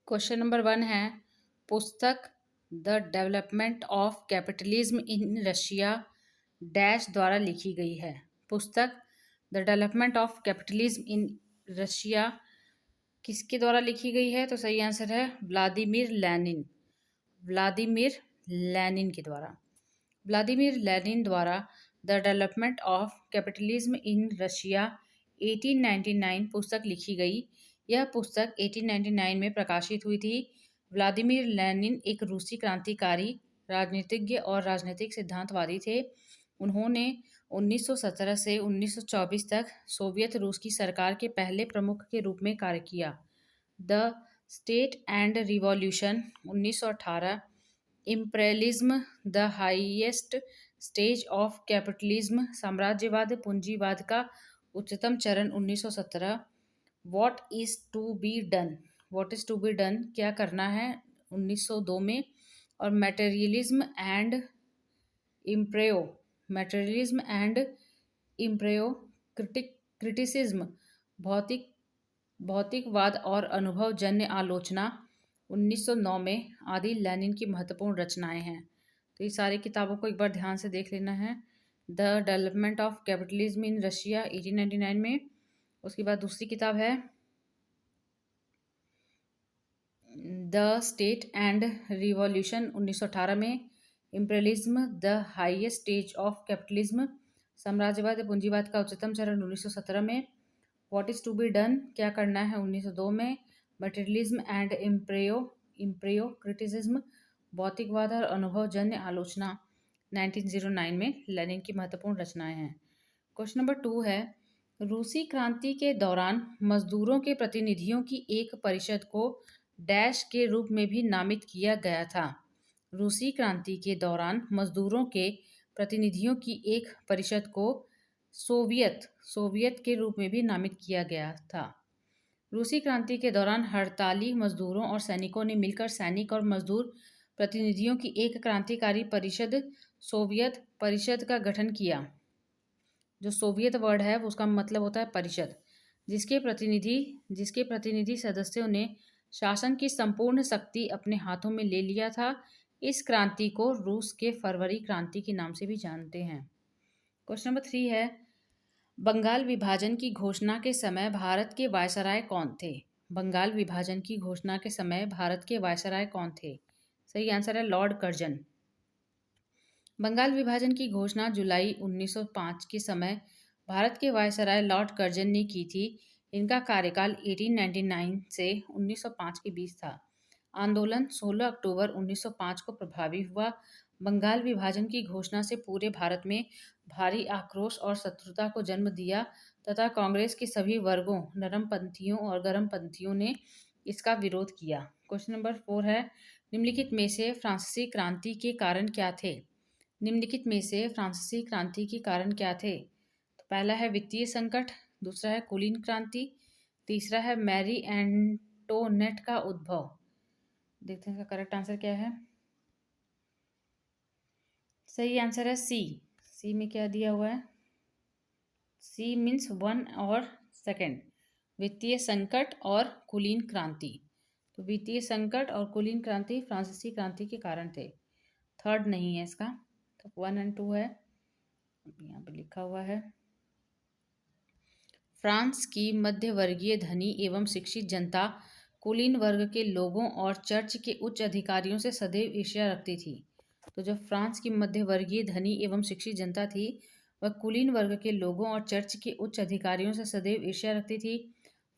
Question number 1 है, पुस्तक the development of capitalism in Russia dash द्वारा लिखी गई है। पुस्तक the development of capitalism in Russia किसके द्वारा लिखी गई है? तो सही आंसर है व्लादिमीर लेनिन। व्लादिमीर लेनिन के द्वारा। व्लादिमीर लेनिन द्वारा the development of capitalism in Russia 1899 पुस्तक लिखी गई। यह पुस्तक 1899 में प्रकाशित हुई थी। व्लादिमीर लेनिन एक रूसी क्रांतिकारी, राजनीतिज्ञ और राजनीतिक सिद्धांतवादी थे। उन्होंने 1917 से 1924 तक सोवियत रूस की सरकार के पहले प्रमुख के रूप में कार्य किया। The state and revolution 1918, imperialism the highest stage of capitalism, साम्राज्यवाद पूंजीवाद का उच्चतम चरण 1917, what is to be done, what is to be done क्या करना है 1902 में, और empirio materialism and empirio criticism, भौतिक भौतिकवाद और अनुभवजन्य आलोचना 1909 में आदि लेनिन की महत्वपूर्ण रचनाएं हैं। तो ये सारी किताबों को एक बार ध्यान से देख लेना है। The development of capitalism in Russia 1899 में। उसके बाद दूसरी किताब है द स्टेट एंड रिवॉल्यूशन 1918 में, imperialism the highest stage of capitalism, साम्राज्यवाद पूंजीवाद का उच्चतम चरण 1917 में, what is to be done क्या करना है 1902 में, मटेरियलिज्म एंड इम्प्रेयो क्रिटिसिज्म, भौतिकवाद और अनुभवजन्य आलोचना 1909 में लेनिन की महत्वपूर्ण रचनाएं हैं। क्वेश्चन नंबर 2 है, रूसी क्रांति के दौरान मजदूरों के प्रतिनिधियों की एक परिषद को डैश के रूप में भी नामित किया गया था। रूसी क्रांति के दौरान मजदूरों के प्रतिनिधियों की एक परिषद को सोवियत के रूप में भी नामित किया गया था। रूसी क्रांति के दौरान हड़ताली मजदूरों और सैनिकों ने मिलकर सैनिक और मजदूर प्रतिनिधियों की एक क्रांतिकारी परिषद सोवियत परिषद का गठन किया। जो सोवियत वर्ड है उसका मतलब होता है परिषद, जिसके प्रतिनिधि सदस्यों ने शासन की संपूर्ण शक्ति अपने हाथों में ले लिया था। इस क्रांति को रूस के फरवरी क्रांति के नाम से भी जानते हैं। क्वेश्चन नंबर 3 है, बंगाल विभाजन की घोषणा के समय भारत के वायसराय कौन थे? बंगाल विभाजन की घोषणा के समय भारत के वायसराय कौन थे? सही आंसर है लॉर्ड कर्जन। बंगाल विभाजन की घोषणा जुलाई 1905 के समय भारत के वायसराय लॉर्ड कर्जन ने की थी। इनका कार्यकाल 1899 से 1905 के बीच था। आंदोलन 16 अक्टूबर 1905 को प्रभावी हुआ। बंगाल विभाजन की घोषणा से पूरे भारत में भारी आक्रोश और शत्रुता को जन्म दिया तथा कांग्रेस के सभी वर्गों, नरमपंथियों और गर्मपंथियों ने इसका विरोध किया। क्वेश्चन नंबर 4 है, निम्नलिखित में से फ्रांसीसी क्रांति के कारण क्या थे? निम्नलिखित में से फ्रांसीसी क्रांति के कारण क्या थे? तो पहला है वित्तीय संकट, दूसरा है कुलीन क्रांति, तीसरा है मैरी एंटोनेट का उद्भव। देखते हैं इसका करेक्ट आंसर क्या है। सही आंसर है सी में क्या दिया हुआ है? सी मीन्स 1 और सेकंड, वित्तीय संकट और कुलीन क्रांति। तो वित्तीय संकट और कुलीन क्रांति फ्रांसीसी क्रांति के कारण थे। थर्ड नहीं है इसका, तो 1 और 2 है, यहाँ पर लिखा हुआ है। फ्रांस की मध्यवर्गीय धनी एवं शिक्षित जनता कुलीन वर्ग के लोगों और चर्च के उच्च अधिकारियों से सदैव ईर्ष्या रखती थी। तो जो फ्रांस की मध्यवर्गीय धनी एवं शिक्षित जनता थी वह कुलीन वर्ग के लोगों और चर्च के उच्च अधिकारियों से सदैव ईर्ष्या रखती थी।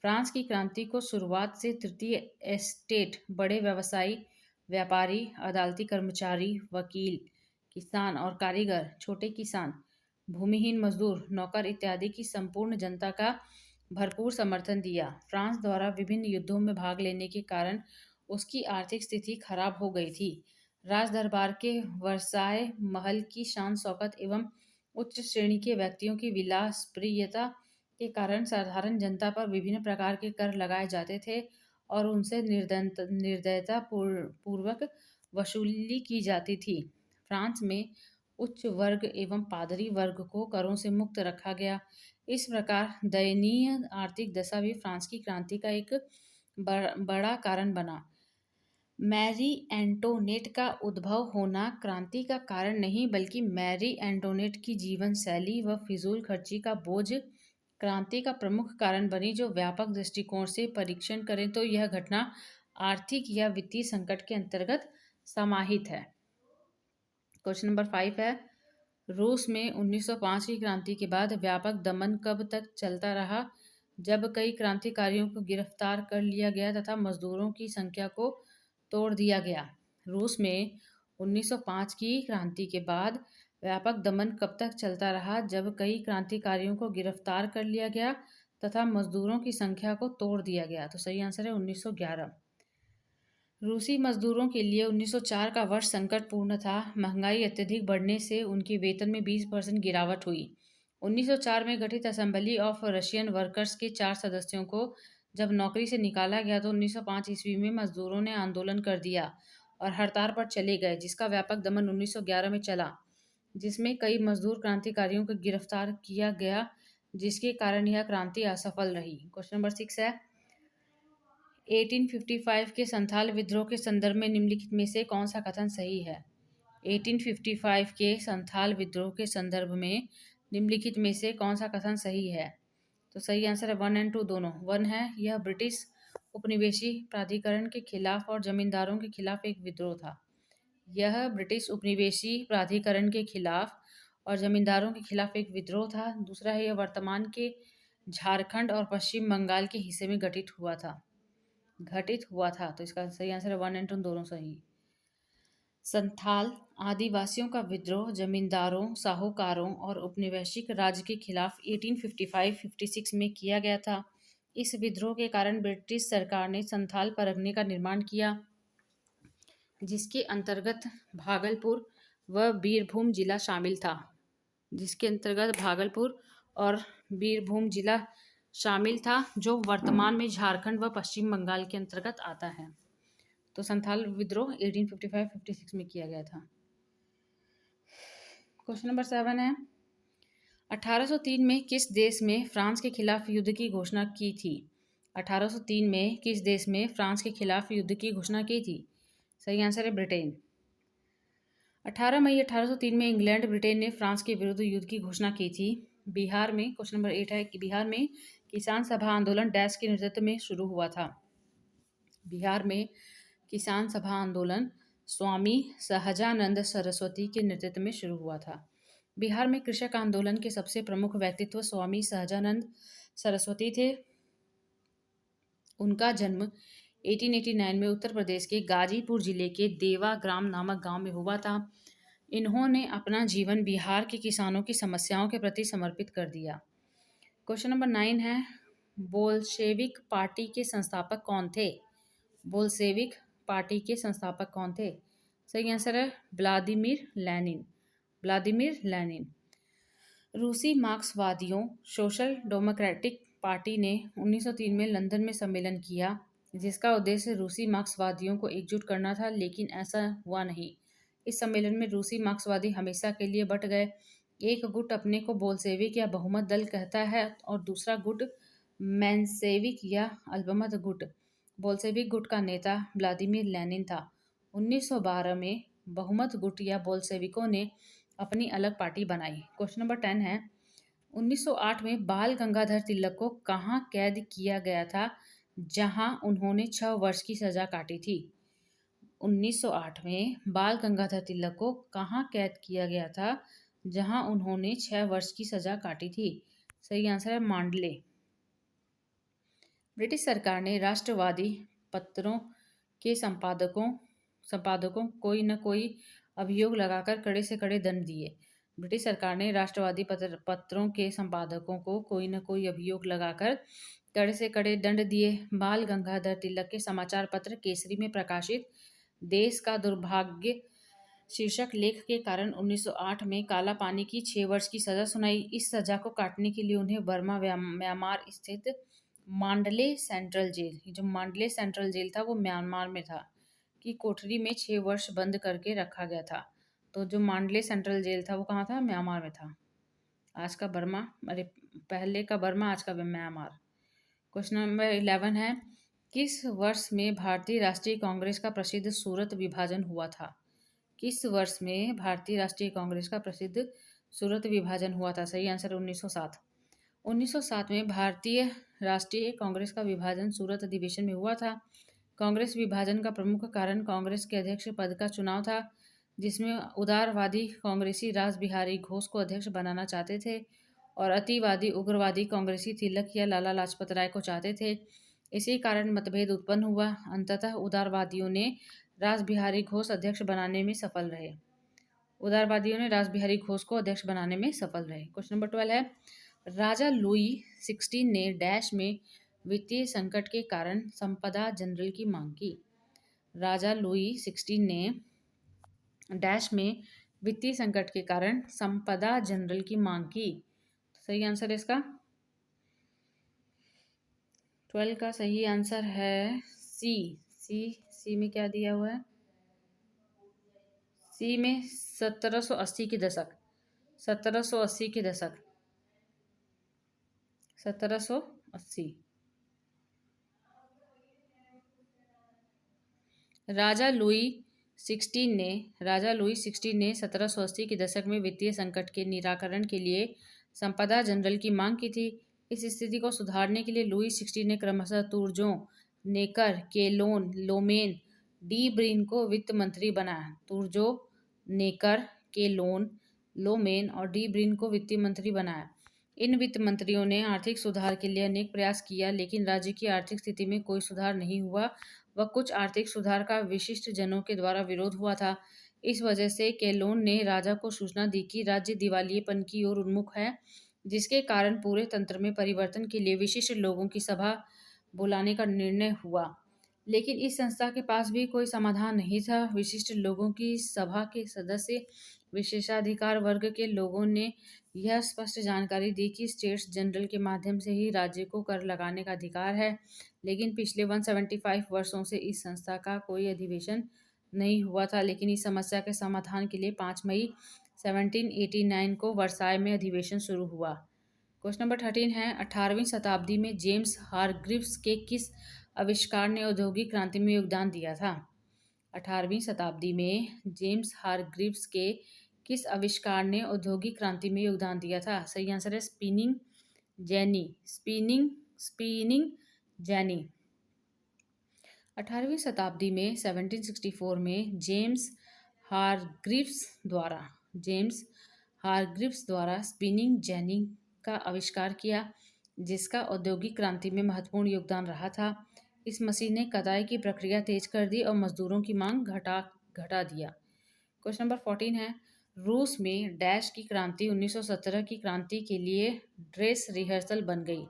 फ्रांस की क्रांति को शुरुआत से तृतीय एस्टेट, बड़े व्यवसायी, व्यापारी, अदालती कर्मचारी, वकील, किसान और कारीगर, छोटे किसान, भूमिहीन मजदूर, नौकर इत्यादि की संपूर्ण जनता का भरपूर समर्थन दिया। फ्रांस द्वारा विभिन्न युद्धों में भाग लेने के कारण उसकी आर्थिक स्थिति खराब हो गई थी। राज दरबार के वर्साय महल की शान शौकत एवं उच्च श्रेणी के व्यक्तियों की विलास प्रियता के कारण साधारण जनता पर विभिन्न प्रकार के कर लगाए जाते थे और उनसे निर्दयता पूर्वक वसूली की जाती थी। फ्रांस में उच्च वर्ग एवं पादरी वर्ग को करों से मुक्त रखा गया। इस प्रकार दयनीय आर्थिक दशा भी फ्रांस की क्रांति का एक बड़ा कारण बना। मैरी एंटोनेट का उद्भव होना क्रांति का कारण नहीं बल्कि मैरी एंटोनेट की जीवन शैली व फिजूल खर्ची का बोझ क्रांति का प्रमुख कारण बनी। जो व्यापक दृष्टिकोण से परीक्षण करें तो यह घटना आर्थिक या वित्तीय संकट के अंतर्गत समाहित है। क्वेश्चन नंबर 5 है, रूस में 1905 की क्रांति के बाद व्यापक दमन कब तक चलता रहा? जब कई क्रांतिकारियों को गिरफ्तार कर लिया गया तथा मजदूरों की संख्या को तोड़ दिया गया। रूस में 1905 की क्रांति के बाद व्यापक दमन कब तक चलता रहा? जब कई क्रांतिकारियों को गिरफ्तार कर लिया गया तथा मजदूरों की संख्या को तोड़ दिया गया। तो सही आंसर है 1911। रूसी मजदूरों के लिए 1904 का वर्ष संकटपूर्ण था। महंगाई अत्यधिक बढ़ने से उनके वेतन में 20% गिरावट हुई। 1904 में गठित असेंबली ऑफ रशियन वर्कर्स के 4 सदस्यों को जब नौकरी से निकाला गया तो 1905 ईस्वी में मजदूरों ने आंदोलन कर दिया और हड़ताल पर चले गए, जिसका व्यापक दमन 1911 में चला, जिसमें कई मजदूर क्रांतिकारियों को गिरफ्तार किया गया, जिसके कारण यह क्रांति असफल रही। क्वेश्चन नंबर 6 है, 1855 के संथाल विद्रोह के संदर्भ में निम्नलिखित में से कौन सा कथन सही है? 1855 के संथाल विद्रोह के संदर्भ में निम्नलिखित में से कौन सा कथन सही है? तो सही आंसर है 1 और 2 दोनों। 1 है, यह ब्रिटिश उपनिवेशी प्राधिकरण के खिलाफ और जमींदारों के खिलाफ एक विद्रोह था। यह ब्रिटिश उपनिवेशी प्राधिकरण के खिलाफ और जमींदारों के खिलाफ एक विद्रोह था। दूसरा है, यह वर्तमान के झारखंड और पश्चिम बंगाल के हिस्से में घटित हुआ था। तो इसका सही आंसर है 1 और 2 दोनों सही। संथाल आदिवासियों का विद्रोह जमींदारों, साहूकारों और उपनिवेशिक राज के खिलाफ 1855-56 में किया गया था। इस विद्रोह के कारण ब्रिटिश सरकार ने संथाल परगने का निर्माण किया, जिसके अंतर्गत भागलपुर व बीरभूम जिला शामिल था। जो वर्तमान में झारखंड व पश्चिम बंगाल के अंतर्गत आता है। तो संथाल विद्रोह 1855-56 में किया गया था। क्वेश्चन नंबर 7 है, 1803 में किस देश में फ्रांस के खिलाफ युद्ध की घोषणा की थी? 1803 में किस देश में फ्रांस के खिलाफ युद्ध की घोषणा की थी? सही आंसर है ब्रिटेन। 18 मई 1803 में इंग्लैंड ब्रिटेन ने फ्रांस के विरुद्ध युद्ध की घोषणा की थी। बिहार में क्वेश्चन नंबर 8 है कि बिहार में किसान सभा आंदोलन डैश के नेतृत्व में शुरू हुआ था। बिहार में किसान सभा आंदोलन स्वामी सहजानंद सरस्वती के नेतृत्व में शुरू हुआ था। बिहार में कृषक आंदोलन के सबसे प्रमुख व्यक्तित्व स्वामी सहजानंद सरस्वती थे। उनका जन्म 1889 में उत्तर प्रदेश के गाजीपुर जिले के देवा ग्राम नामक गांव में हुआ था। इन्होंने अपना जीवन बिहार के किसानों की समस्याओं के प्रति समर्पित कर दिया। क्वेश्चन नंबर 9 है, बोल्शेविक पार्टी के संस्थापक कौन थे? बोल्शेविक पार्टी के संस्थापक कौन थे? सही आंसर है व्लादिमीर लेनिन। रूसी मार्क्सवादियों सोशल डेमोक्रेटिक पार्टी ने 1903 में लंदन में सम्मेलन किया, जिसका उद्देश्य रूसी मार्क्सवादियों को एकजुट करना था, लेकिन ऐसा हुआ नहीं। इस सम्मेलन में रूसी मार्क्सवादी हमेशा के लिए बट गए। एक गुट अपने को बोल्शेविक या बहुमत दल कहता है और दूसरा गुट मेंशेविक या अल्पमत गुट। बोल्शेविक गुट का नेता व्लादिमीर लेनिन था। 1912 में बहुमत गुट या बोल्शेविकों ने अपनी अलग पार्टी बनाई। क्वेश्चन नंबर 10 है, 1908 में बाल गंगाधर तिलक को कहाँ कैद किया गया था, जहां उन्होंने 6 वर्ष की सजा काटी थी? 1908 में बाल गंगाधर तिलक को कहाँ कैद किया गया था, जहां उन्होंने 6 वर्ष की सजा काटी थी? सही आंसर है मांडले। ब्रिटिश सरकार ने राष्ट्रवादी पत्रों के संपादकों कोई न कोई अभियोग लगाकर कड़े से कड़े दंड दिए। ब्रिटिश सरकार ने राष्ट्रवादी पत्रों के संपादकों को कोई न कोई अभियोग लगाकर कड़े से कड़े दंड दिए। बाल गंगाधर तिलक के समाचार पत्र केसरी में प्रकाशित देश का दुर्भाग्य शीर्षक लेख के कारण 1908 में काला पानी की 6 वर्ष की सजा सुनाई। इस सजा को काटने के लिए उन्हें बर्मा म्यांमार स्थित मांडले सेंट्रल जेल था वो म्यांमार में था कि कोठरी में 6 वर्ष बंद करके रखा गया था। तो जो मांडले सेंट्रल जेल था वो कहाँ था? म्यांमार में था। आज का बर्मा, अरे पहले का बर्मा, आज का म्यांमार। क्वेश्चन नंबर 11 है, किस वर्ष में भारतीय राष्ट्रीय कांग्रेस का प्रसिद्ध सूरत विभाजन हुआ था? किस वर्ष में भारतीय राष्ट्रीय कांग्रेस का प्रसिद्ध सूरत विभाजन हुआ था? सही आंसर 1907। 1907 में भारतीय राष्ट्रीय कांग्रेस का विभाजन सूरत अधिवेशन में हुआ था। कांग्रेस विभाजन का प्रमुख कारण कांग्रेस के अध्यक्ष पद का चुनाव था, जिसमें उदारवादी कांग्रेसी रास बिहारी घोष को अध्यक्ष बनाना चाहते थे और अतिवादी उग्रवादी कांग्रेसी तिलक या लाला लाजपत राय को चाहते थे। इसी कारण मतभेद उत्पन्न हुआ। अंततः उदारवादियों ने रास बिहारी घोष अध्यक्ष बनाने में सफल रहे। उदारवादियों ने रास बिहारी घोष को अध्यक्ष बनाने में सफल रहे। क्वेश्चन नंबर 12 है, राजा लुई 16 ने डैश में वित्तीय संकट के कारण संपदा जनरल की मांग की। राजा लुई 16 ने डैश में वित्तीय संकट के कारण संपदा जनरल की मांग की। सही आंसर है इसका 12 का सही आंसर है सी। सी में क्या दिया हुआ है? सी में 1780 के दशक 1780 के दशक 1780। राजा लुई 16 ने 1780 के दशक में वित्तीय संकट के निराकरण के लिए संपदा जनरल की मांग की थी। इस स्थिति को सुधारने के लिए लुई 16 ने क्रमशः तुर्जो, नेकर, केलोन, लोमेन, डी ब्रीन को वित्त मंत्री बनाया। तुर्जो, नेकर, केलोन, लोमेन और डी ब्रीन को वित्त मंत्री बनाया। इन वित्त मंत्रियों ने आर्थिक सुधार के लिए अनेक प्रयास किया, लेकिन राज्य की आर्थिक स्थिति में कोई सुधार नहीं हुआ व कुछ आर्थिक सुधार का विशिष्ट जनों के द्वारा विरोध हुआ था। इस वजह से केलोन ने राजा को सूचना दी कि राज्य दिवालियेपन की ओर उन्मुख है, जिसके कारण पूरे तंत्र में परिवर्तन के लिए विशिष्ट लोगों की सभा बुलाने का निर्णय हुआ। लेकिन इस संस्था के पास भी कोई समाधान नहीं था। विशिष्ट लोगों की सभा के सदस्य विशेषाधिकार वर्ग के लोगों ने यह स्पष्ट जानकारी दी कि स्टेट्स जनरल के माध्यम से ही राज्य को कर लगाने का अधिकार है, लेकिन पिछले 175 वर्षों से इस संस्था का कोई अधिवेशन नहीं हुआ था। लेकिन इस समस्या के समाधान के लिए 5 मई 1789 को वर्साय में अधिवेशन शुरू हुआ। क्वेश्चन नंबर 13 है, 18वीं शताब्दी में जेम्स हारग्रीव्स के किस आविष्कार ने औद्योगिक क्रांति में योगदान दिया था? 18वीं शताब्दी में जेम्स हारग्रीव्स के किस आविष्कार ने औद्योगिक क्रांति में योगदान दिया था? सही आंसर है स्पिनिंग जेनी। Spinning jenny. 18वीं शताब्दी में 1764 में जेम्स हारग्रीव्स द्वारा स्पिनिंग जेनी का आविष्कार किया, जिसका औद्योगिक क्रांति में महत्वपूर्ण योगदान रहा था। इस मशीन ने कताई की प्रक्रिया तेज कर दी और मजदूरों की मांग घटा दिया। क्वेश्चन नंबर 14 है, रूस में डैश की क्रांति 1917 की क्रांति के लिए ड्रेस रिहर्सल बन गई।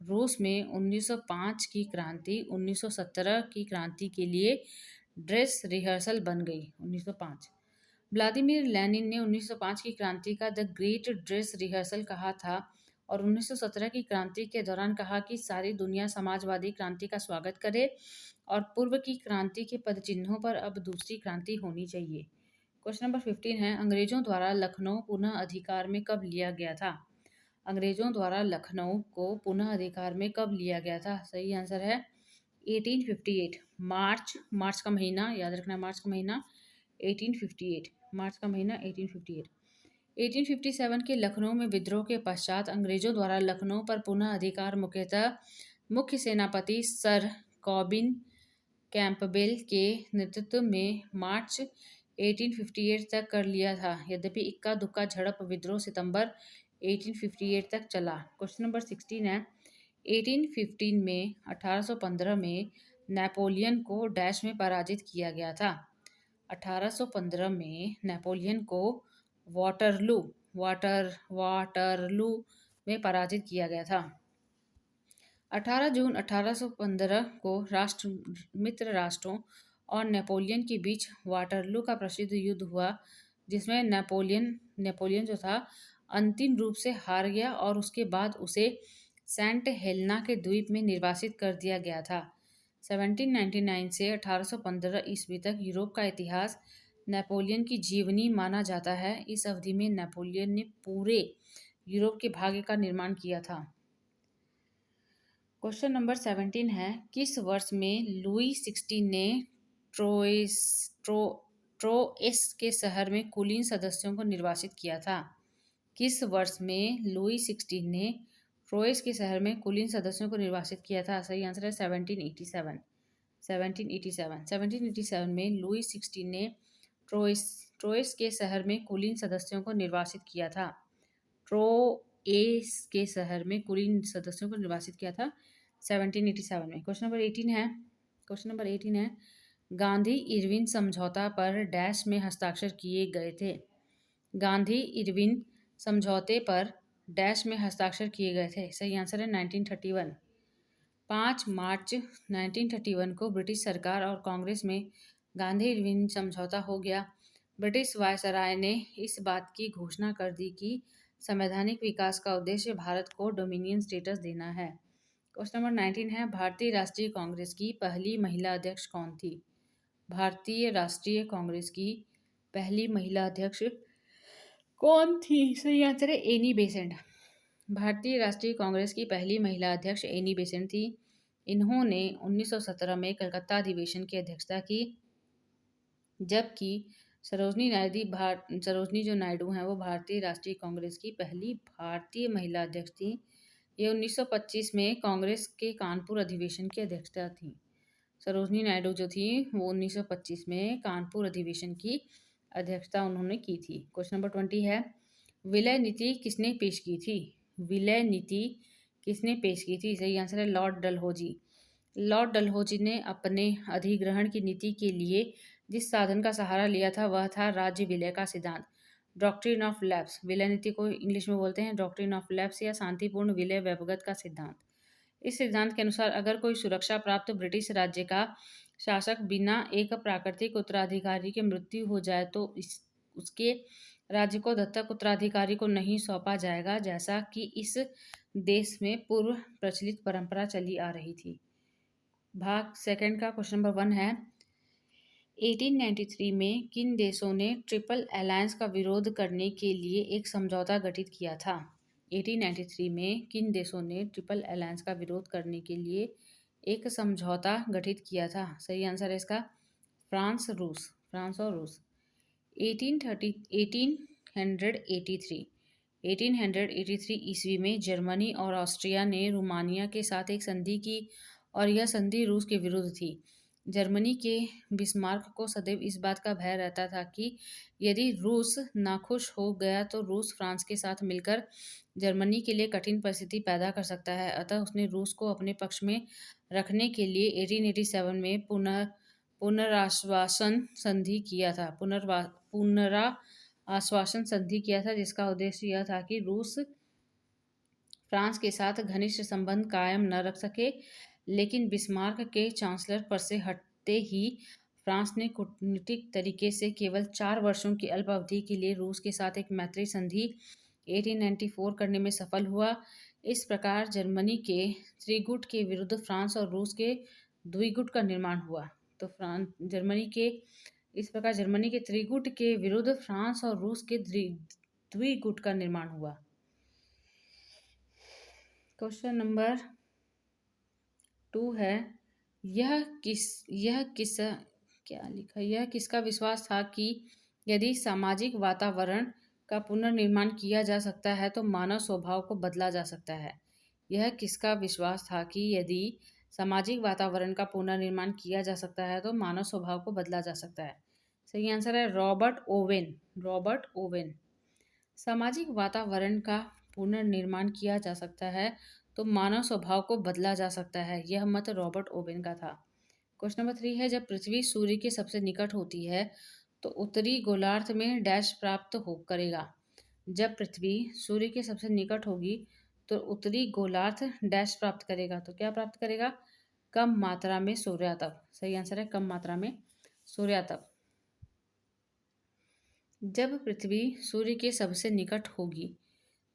रूस में 1905 की क्रांति 1917 की क्रांति के लिए ड्रेस रिहर्सल बन गई। 1905। व्लादिमीर लेनिन ने 1905 की क्रांति का द ग्रेट ड्रेस रिहर्सल कहा था और 1917 की क्रांति के दौरान कहा कि सारी दुनिया समाजवादी क्रांति का स्वागत करे और पूर्व की क्रांति के पदचिन्हों पर अब दूसरी क्रांति होनी चाहिए। क्वेश्चन नंबर 15 है, अंग्रेजों द्वारा लखनऊ पुनः अधिकार में कब लिया गया था? अंग्रेजों द्वारा लखनऊ को पुनः अधिकार में कब लिया गया था? सही आंसर है 1858। मार्च का महीना याद रखना, मार्च का महीना 1858। मार्च का महीना 1858। 1857 के लखनऊ में विद्रोह के पश्चात अंग्रेजों द्वारा लखनऊ पर पुनः अधिकार मुख्यतः मुख्य सेनापति सर कॉबिन कैंपबेल के नेतृत्व में मार्च 1858 तक कर लिया था। यद्यपि इक्का दुक्का झड़प विद्रोह सितंबर 1858 तक चला। क्वेश्चन नंबर 16 है, 1815 में 1815 में नेपोलियन को डैश में पराजित किया गया था। 1815 में नेपोलियन को वाटरलू में पराजित किया गया था। 18 जून 1815 को मित्र राष्ट्रों और नेपोलियन के बीच वाटरलू का प्रसिद्ध युद्ध हुआ, जिसमें नेपोलियन जो था अंतिम रूप से हार गया और उसके बाद उसे सेंट हेलेना के द्वीप में निर्वासित कर दिया गया था। 1799 से 1815 ईस्वी तक यूरोप का इतिहास नेपोलियन की जीवनी माना जाता है। इस अवधि में नेपोलियन ने पूरे यूरोप के भाग्य का निर्माण किया था। क्वेश्चन नंबर 17 है, किस वर्ष में लुई 16 ने ट्रोइस ट्रो ट्रोएस के शहर में कुलीन सदस्यों को निर्वासित किया था? किस वर्ष में लुई 16 ने ट्रोयस के शहर में कुलीन सदस्यों को निर्वासित किया था? सही आंसर है 1787। 1787 में लुई 16 ने ट्रोयस ट्रोयस के शहर में कुलीन सदस्यों को निर्वासित किया था। ट्रोएस के शहर में कुलीन सदस्यों को निर्वासित किया था 1787 में। क्वेश्चन नंबर 18 है, गांधी इरविन समझौता पर डैश में हस्ताक्षर किए गए थे? गांधी इरविन समझौते पर डैश में हस्ताक्षर किए गए थे? सही आंसर है 1931। 5 मार्च 1931 को ब्रिटिश सरकार और कांग्रेस में गांधी इरविन समझौता हो गया। ब्रिटिश वायसराय ने इस बात की घोषणा कर दी कि संवैधानिक विकास का उद्देश्य भारत को डोमिनियन स्टेटस देना है। क्वेश्चन नंबर 19 है, भारतीय राष्ट्रीय कांग्रेस की पहली महिला अध्यक्ष कौन थी? भारतीय राष्ट्रीय कांग्रेस की पहली महिला अध्यक्ष कौन थी? सही आंसर है एनी बेसेंट। भारतीय राष्ट्रीय कांग्रेस की पहली महिला अध्यक्ष एनी बेसेंट थी। इन्होंने 1917 में कलकत्ता अधिवेशन की अध्यक्षता की, जबकि सरोजनी जो नायडू हैं वो भारतीय राष्ट्रीय कांग्रेस की पहली भारतीय महिला अध्यक्ष थी। ये 1925 में कांग्रेस के कानपुर अधिवेशन की अध्यक्षता थी। सरोजनी नायडू जो थी वो 1925 में कानपुर अधिवेशन की अध्यक्षता उन्होंने की थी। क्वेश्चन नंबर 20 है, विलय नीति किसने पेश की थी? विलय नीति किसने पेश की थी? सही आंसर है लॉर्ड डलहौजी। लॉर्ड डलहौजी ने अपने अधिग्रहण की नीति के लिए जिस साधन का सहारा लिया था वह था राज्य विलय का सिद्धांत, डॉक्ट्रिन ऑफ लैप्स। विलय नीति को इंग्लिश में बोलते हैं डॉक्ट्रिन ऑफ लैप्स या शांतिपूर्ण विलय व्यवगत का सिद्धांत। इस सिद्धांत के अनुसार अगर कोई सुरक्षा प्राप्त ब्रिटिश राज्य का शासक बिना एक प्राकृतिक उत्तराधिकारी के मृत्यु हो जाए तो उसके राज्य को दत्तक उत्तराधिकारी को नहीं सौंपा जाएगा, जैसा कि इस देश में पूर्व प्रचलित परंपरा चली आ रही थी। भाग सेकंड का क्वेश्चन नंबर 1 है, 1893 में किन देशों ने ट्रिपल अलायंस का विरोध करने के लिए एक समझौता गठित किया था? 1893 में किन देशों ने ट्रिपल अलायंस का विरोध करने के लिए एक समझौता गठित किया था? सही आंसर है इसका फ्रांस और रूस। 1883 ईस्वी में जर्मनी और ऑस्ट्रिया ने रोमानिया के साथ एक संधि की और यह संधि रूस के विरुद्ध थी। जर्मनी के बिस्मार्क को सदैव इस बात का भय रहता था कि यदि रूस नाखुश हो गया तो रूस फ्रांस के साथ मिलकर जर्मनी के लिए कठिन परिस्थिति पैदा कर सकता है। अतः उसने रूस को अपने पक्ष में रखने के लिए 1887 में पुनराश्वासन संधि किया था जिसका उद्देश्य यह था कि रूस फ्रांस के साथ घनिष्ठ संबंध कायम न रख सके, लेकिन बिस्मार्क के चांसलर पद से हटते ही फ्रांस ने कूटनीतिक तरीके से केवल 4 वर्षों की अल्प अवधि के लिए रूस के साथ एक मैत्री संधि 1894 करने में सफल हुआ। इस प्रकार जर्मनी के त्रिगुट के विरुद्ध फ्रांस और रूस के द्विगुट का निर्माण हुआ। तो जर्मनी के त्रिगुट के विरुद्ध फ्रांस और रूस के द्विगुट का निर्माण हुआ। क्वेश्चन नंबर 2 है, यह किसका विश्वास था कि यदि सामाजिक वातावरण का पुनर्निर्माण किया जा सकता है तो मानव स्वभाव को बदला जा सकता है? यह किसका विश्वास था कि यदि सामाजिक वातावरण का पुनर्निर्माण किया जा सकता है तो मानव स्वभाव को बदला जा सकता है? सही आंसर है रॉबर्ट ओवेन। सामाजिक वातावरण का पुनर्निर्माण किया जा सकता है तो मानव स्वभाव को बदला जा सकता है, यह मत रॉबर्ट ओवेन का था। क्वेश्चन नंबर 3 है, जब पृथ्वी सूर्य के सबसे निकट होती है तो उत्तरी गोलार्ध में डैश प्राप्त हो करेगा? जब पृथ्वी सूर्य के सबसे निकट होगी तो उत्तरी गोलार्ध डैश प्राप्त करेगा, तो क्या प्राप्त करेगा? कम मात्रा में सूर्यातप। सही आंसर है कम मात्रा में सूर्यातप। जब पृथ्वी सूर्य के सबसे निकट होगी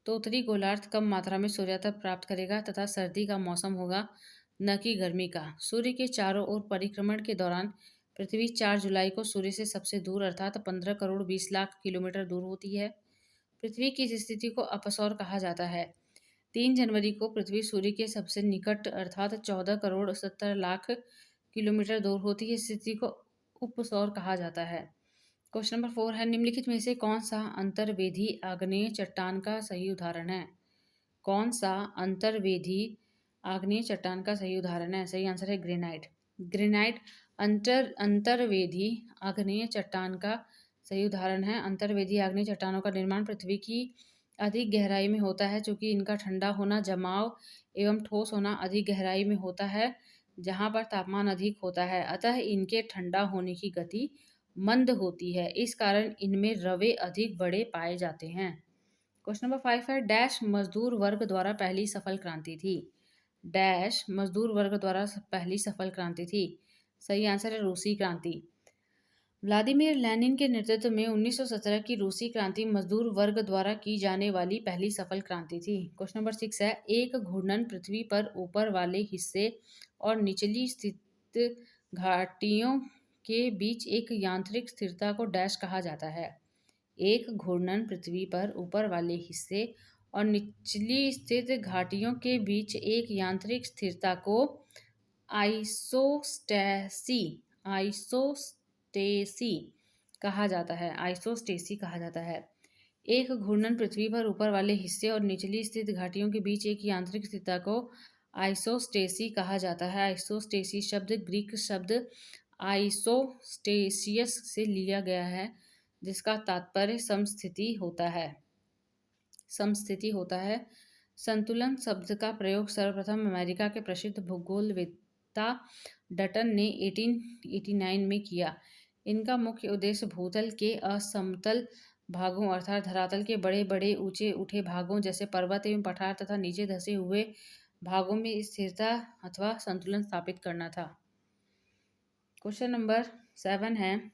तो उत्तरी गोलार्ध कम मात्रा में सूर्यातप प्राप्त करेगा तथा सर्दी का मौसम होगा, न कि गर्मी का। सूर्य के चारों ओर परिक्रमण के दौरान पृथ्वी 4 जुलाई को सूर्य से सबसे दूर अर्थात 15 करोड़ 20 लाख किलोमीटर दूर होती है। पृथ्वी की इस स्थिति को अपसौर कहा जाता है। 3 जनवरी को पृथ्वी सूर्य के सबसे निकट अर्थात 14 करोड़ 70 लाख किलोमीटर दूर होती है। इस स्थिति को उपसौर कहा जाता है। क्वेश्चन नंबर 4 है, निम्नलिखित में से कौन सा अंतर्वेधी आग्नेय चट्टान का सही उदाहरण है? कौन सा अंतर्वेधी आग्नेय चट्टान का सही उदाहरण है? सही आंसर है ग्रेनाइट। ग्रेनाइट अंतर्वेधी आग्नेय चट्टान का सही उदाहरण है। अंतर्वेधी आग्नेय चट्टानों का निर्माण पृथ्वी की अधिक गहराई में होता है, क्योंकि इनका ठंडा होना, जमाव एवं ठोस होना अधिक गहराई में होता है, जहाँ पर तापमान अधिक होता है। अतः इनके ठंडा होने की गति मंद होती है। इस कारण इनमें रवे अधिक बड़े पाए जाते हैं। क्वेश्चन नंबर 5 है, डैश मजदूर वर्ग द्वारा पहली सफल क्रांति थी? डैश मजदूर वर्ग द्वारा पहली सफल क्रांति थी? सही आंसर है रूसी क्रांति। व्लादिमीर लेनिन के नेतृत्व में 1917 की रूसी क्रांति मजदूर वर्ग द्वारा की जाने वाली पहली सफल क्रांति थी। क्वेश्चन नंबर 6 है, एक घूर्णन पृथ्वी पर ऊपर वाले हिस्से और निचली स्थित घाटियों के बीच एक यांत्रिक स्थिरता को डैश कहा जाता है? एक घूर्णन पृथ्वी पर ऊपर वाले हिस्से और निचली स्थित घाटियों के बीच एक यांत्रिक स्थिरता को आइसोस्टेसी आइसोस्टेसी कहा जाता है। आइसोस्टेसी कहा जाता है। एक घूर्णन पृथ्वी पर ऊपर वाले हिस्से और निचली स्थित घाटियों के बीच एक यांत्रिक स्थिरता को आइसोस्टेसी कहा जाता है। आइसोस्टेसी शब्द ग्रीक शब्द आइसोस्टेसियस से लिया गया है, जिसका तात्पर्य समस्थिति होता है। समस्थिति होता है। संतुलन शब्द का प्रयोग सर्वप्रथम अमेरिका के प्रसिद्ध भूगोलवेत्ता डटन ने 1889 में किया। इनका मुख्य उद्देश्य भूतल के असमतल भागों अर्थात धरातल के बड़े बड़े ऊंचे उठे भागों जैसे पर्वत एवं पठार तथा नीचे धंसे हुए भागों में स्थिरता अथवा संतुलन स्थापित करना था। क्वेश्चन नंबर 7 है,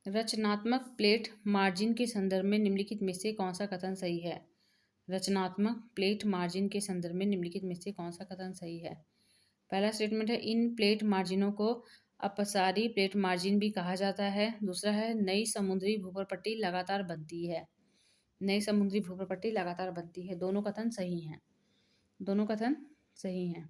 रचनात्मक प्लेट मार्जिन के संदर्भ में निम्नलिखित में से कौन सा कथन सही है? रचनात्मक प्लेट मार्जिन के संदर्भ में निम्नलिखित में से कौन सा कथन सही है? पहला स्टेटमेंट है, इन प्लेट मार्जिनों को अपसारी प्लेट मार्जिन भी कहा जाता है। दूसरा है, नई समुद्री भूपट्टी लगातार बनती है। नई समुद्री भूपट्टी लगातार बनती है। दोनों कथन सही हैं। दोनों कथन सही हैं।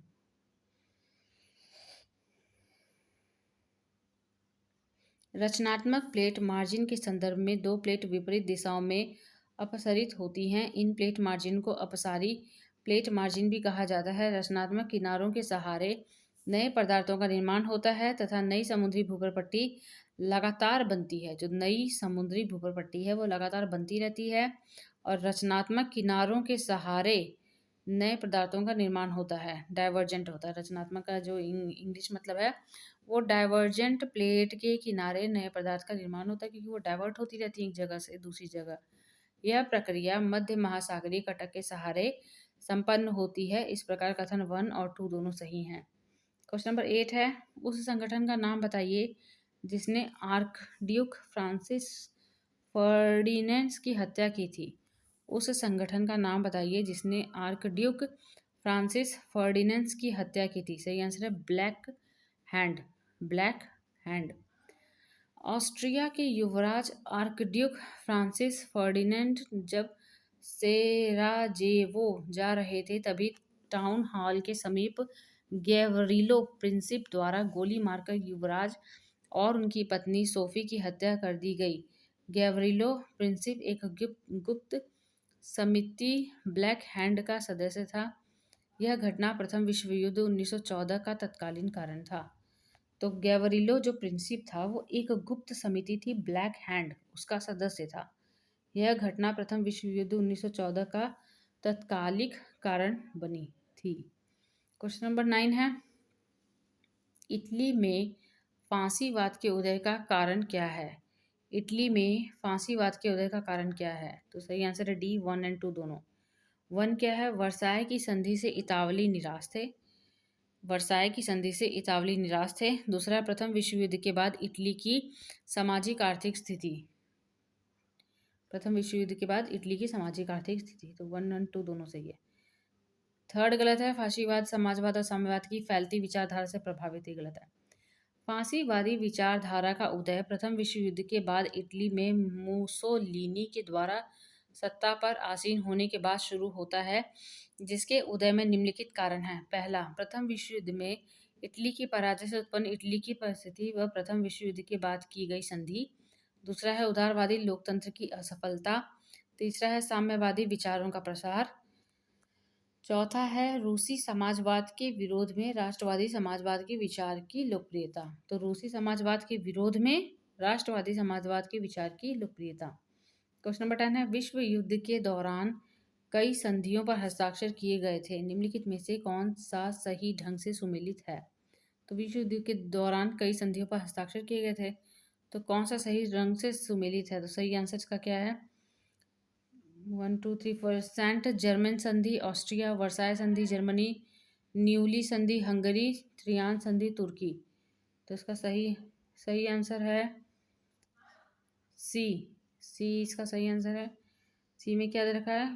रचनात्मक प्लेट मार्जिन के संदर्भ में दो प्लेट विपरीत दिशाओं में अपसरित होती हैं। इन प्लेट मार्जिन को अपसारी प्लेट मार्जिन भी कहा जाता है। रचनात्मक किनारों के सहारे नए पदार्थों का निर्माण होता है तथा नई समुद्री भूपट्टी लगातार बनती है। जो नई समुद्री भूपट्टी है वो लगातार बनती रहती है और रचनात्मक किनारों के सहारे नए पदार्थों का निर्माण होता है। डाइवर्जेंट होता है। रचनात्मक का जो इंग्लिश मतलब है वो डाइवर्जेंट प्लेट के किनारे नए पदार्थ का निर्माण होता है, क्योंकि वो डाइवर्ट होती रहती है एक जगह से दूसरी जगह। यह प्रक्रिया मध्य महासागरीय कटक के सहारे संपन्न होती है। इस प्रकार कथन 1 और 2 दोनों सही हैं। क्वेश्चन नंबर 8 है, उस संगठन का नाम बताइए जिसने आर्कड्यूक फ्रांसिस फर्डिनेंड की हत्या की थी। उस संगठन का नाम बताइए जिसने आर्कड्यूक फ्रांसिस फर्डिनेंड की हत्या की थी। सही आंसर है black hand. Black hand. Austria के युवराज आर्कड्यूक फ्रांसिस फर्डिनेंड जब सेराजेवो जा रहे थे, तभी टाउन हॉल के समीप गैवरिलो प्रिंसिप द्वारा गोली मारकर युवराज और उनकी पत्नी सोफी की हत्या कर दी गई। गैवरिलो प्रिंसिप एक गुप्त समिति ब्लैक हैंड का सदस्य था। यह घटना प्रथम विश्व युद्ध 1914 का तत्कालीन कारण था। तो गैवरिलो जो प्रिंसिप था वो एक गुप्त समिति थी, ब्लैक हैंड उसका सदस्य था। यह घटना प्रथम विश्व युद्ध 1914 का तत्कालिक कारण बनी थी। क्वेश्चन नंबर 9 है, इटली में फांसीवाद के उदय का कारण क्या है? इटली में फांसीवाद के उदय का कारण क्या है? तो सही आंसर है डी, 1 और 2 दोनों। 1 क्या है? वर्साय की संधि से इतावली निराश थे। वर्साय की संधि से इतावली निराश थे। दूसरा, प्रथम विश्व युद्ध के बाद इटली की सामाजिक आर्थिक स्थिति। प्रथम विश्व युद्ध के बाद इटली की सामाजिक आर्थिक स्थिति। तो 1 और 2 दोनों सही है। थर्ड गलत है, फांसीवाद समाजवाद और साम्यवाद की फैलती विचारधारा से प्रभावित। ही गलत है। फांसीवादी विचारधारा का उदय प्रथम विश्व युद्ध के बाद इटली में मुसोलिनी के द्वारा सत्ता पर आसीन होने के बाद शुरू होता है, जिसके उदय में निम्नलिखित कारण हैं। पहला, प्रथम विश्व युद्ध में इटली की पराजय से उत्पन्न इटली की परिस्थिति व प्रथम विश्व युद्ध के बाद की गई संधि। दूसरा है उदारवादी लोकतंत्र की असफलता। तीसरा है साम्यवादी विचारों का प्रसार। चौथा है रूसी समाजवाद के विरोध में राष्ट्रवादी समाजवाद के विचार की लोकप्रियता। तो रूसी समाजवाद के विरोध में राष्ट्रवादी समाजवाद के विचार की लोकप्रियता। क्वेश्चन नंबर 10 है, विश्व युद्ध के दौरान कई संधियों पर हस्ताक्षर किए गए थे, निम्नलिखित में से कौन सा सही ढंग से सुमेलित है। तो विश्व युद्ध के दौरान कई संधियों पर हस्ताक्षर किए गए थे, तो कौन सा सही ढंग से सुमेलित है। तो सही आंसर इसका क्या है, 1 2 3 4, सेंट जर्मन संधि ऑस्ट्रिया, वर्साय संधि जर्मनी, न्यूली संधि हंगरी, त्रियान संधि तुर्की। तो इसका सही सही आंसर है सी। सी इसका सही आंसर है। सी में क्या दे रखा है,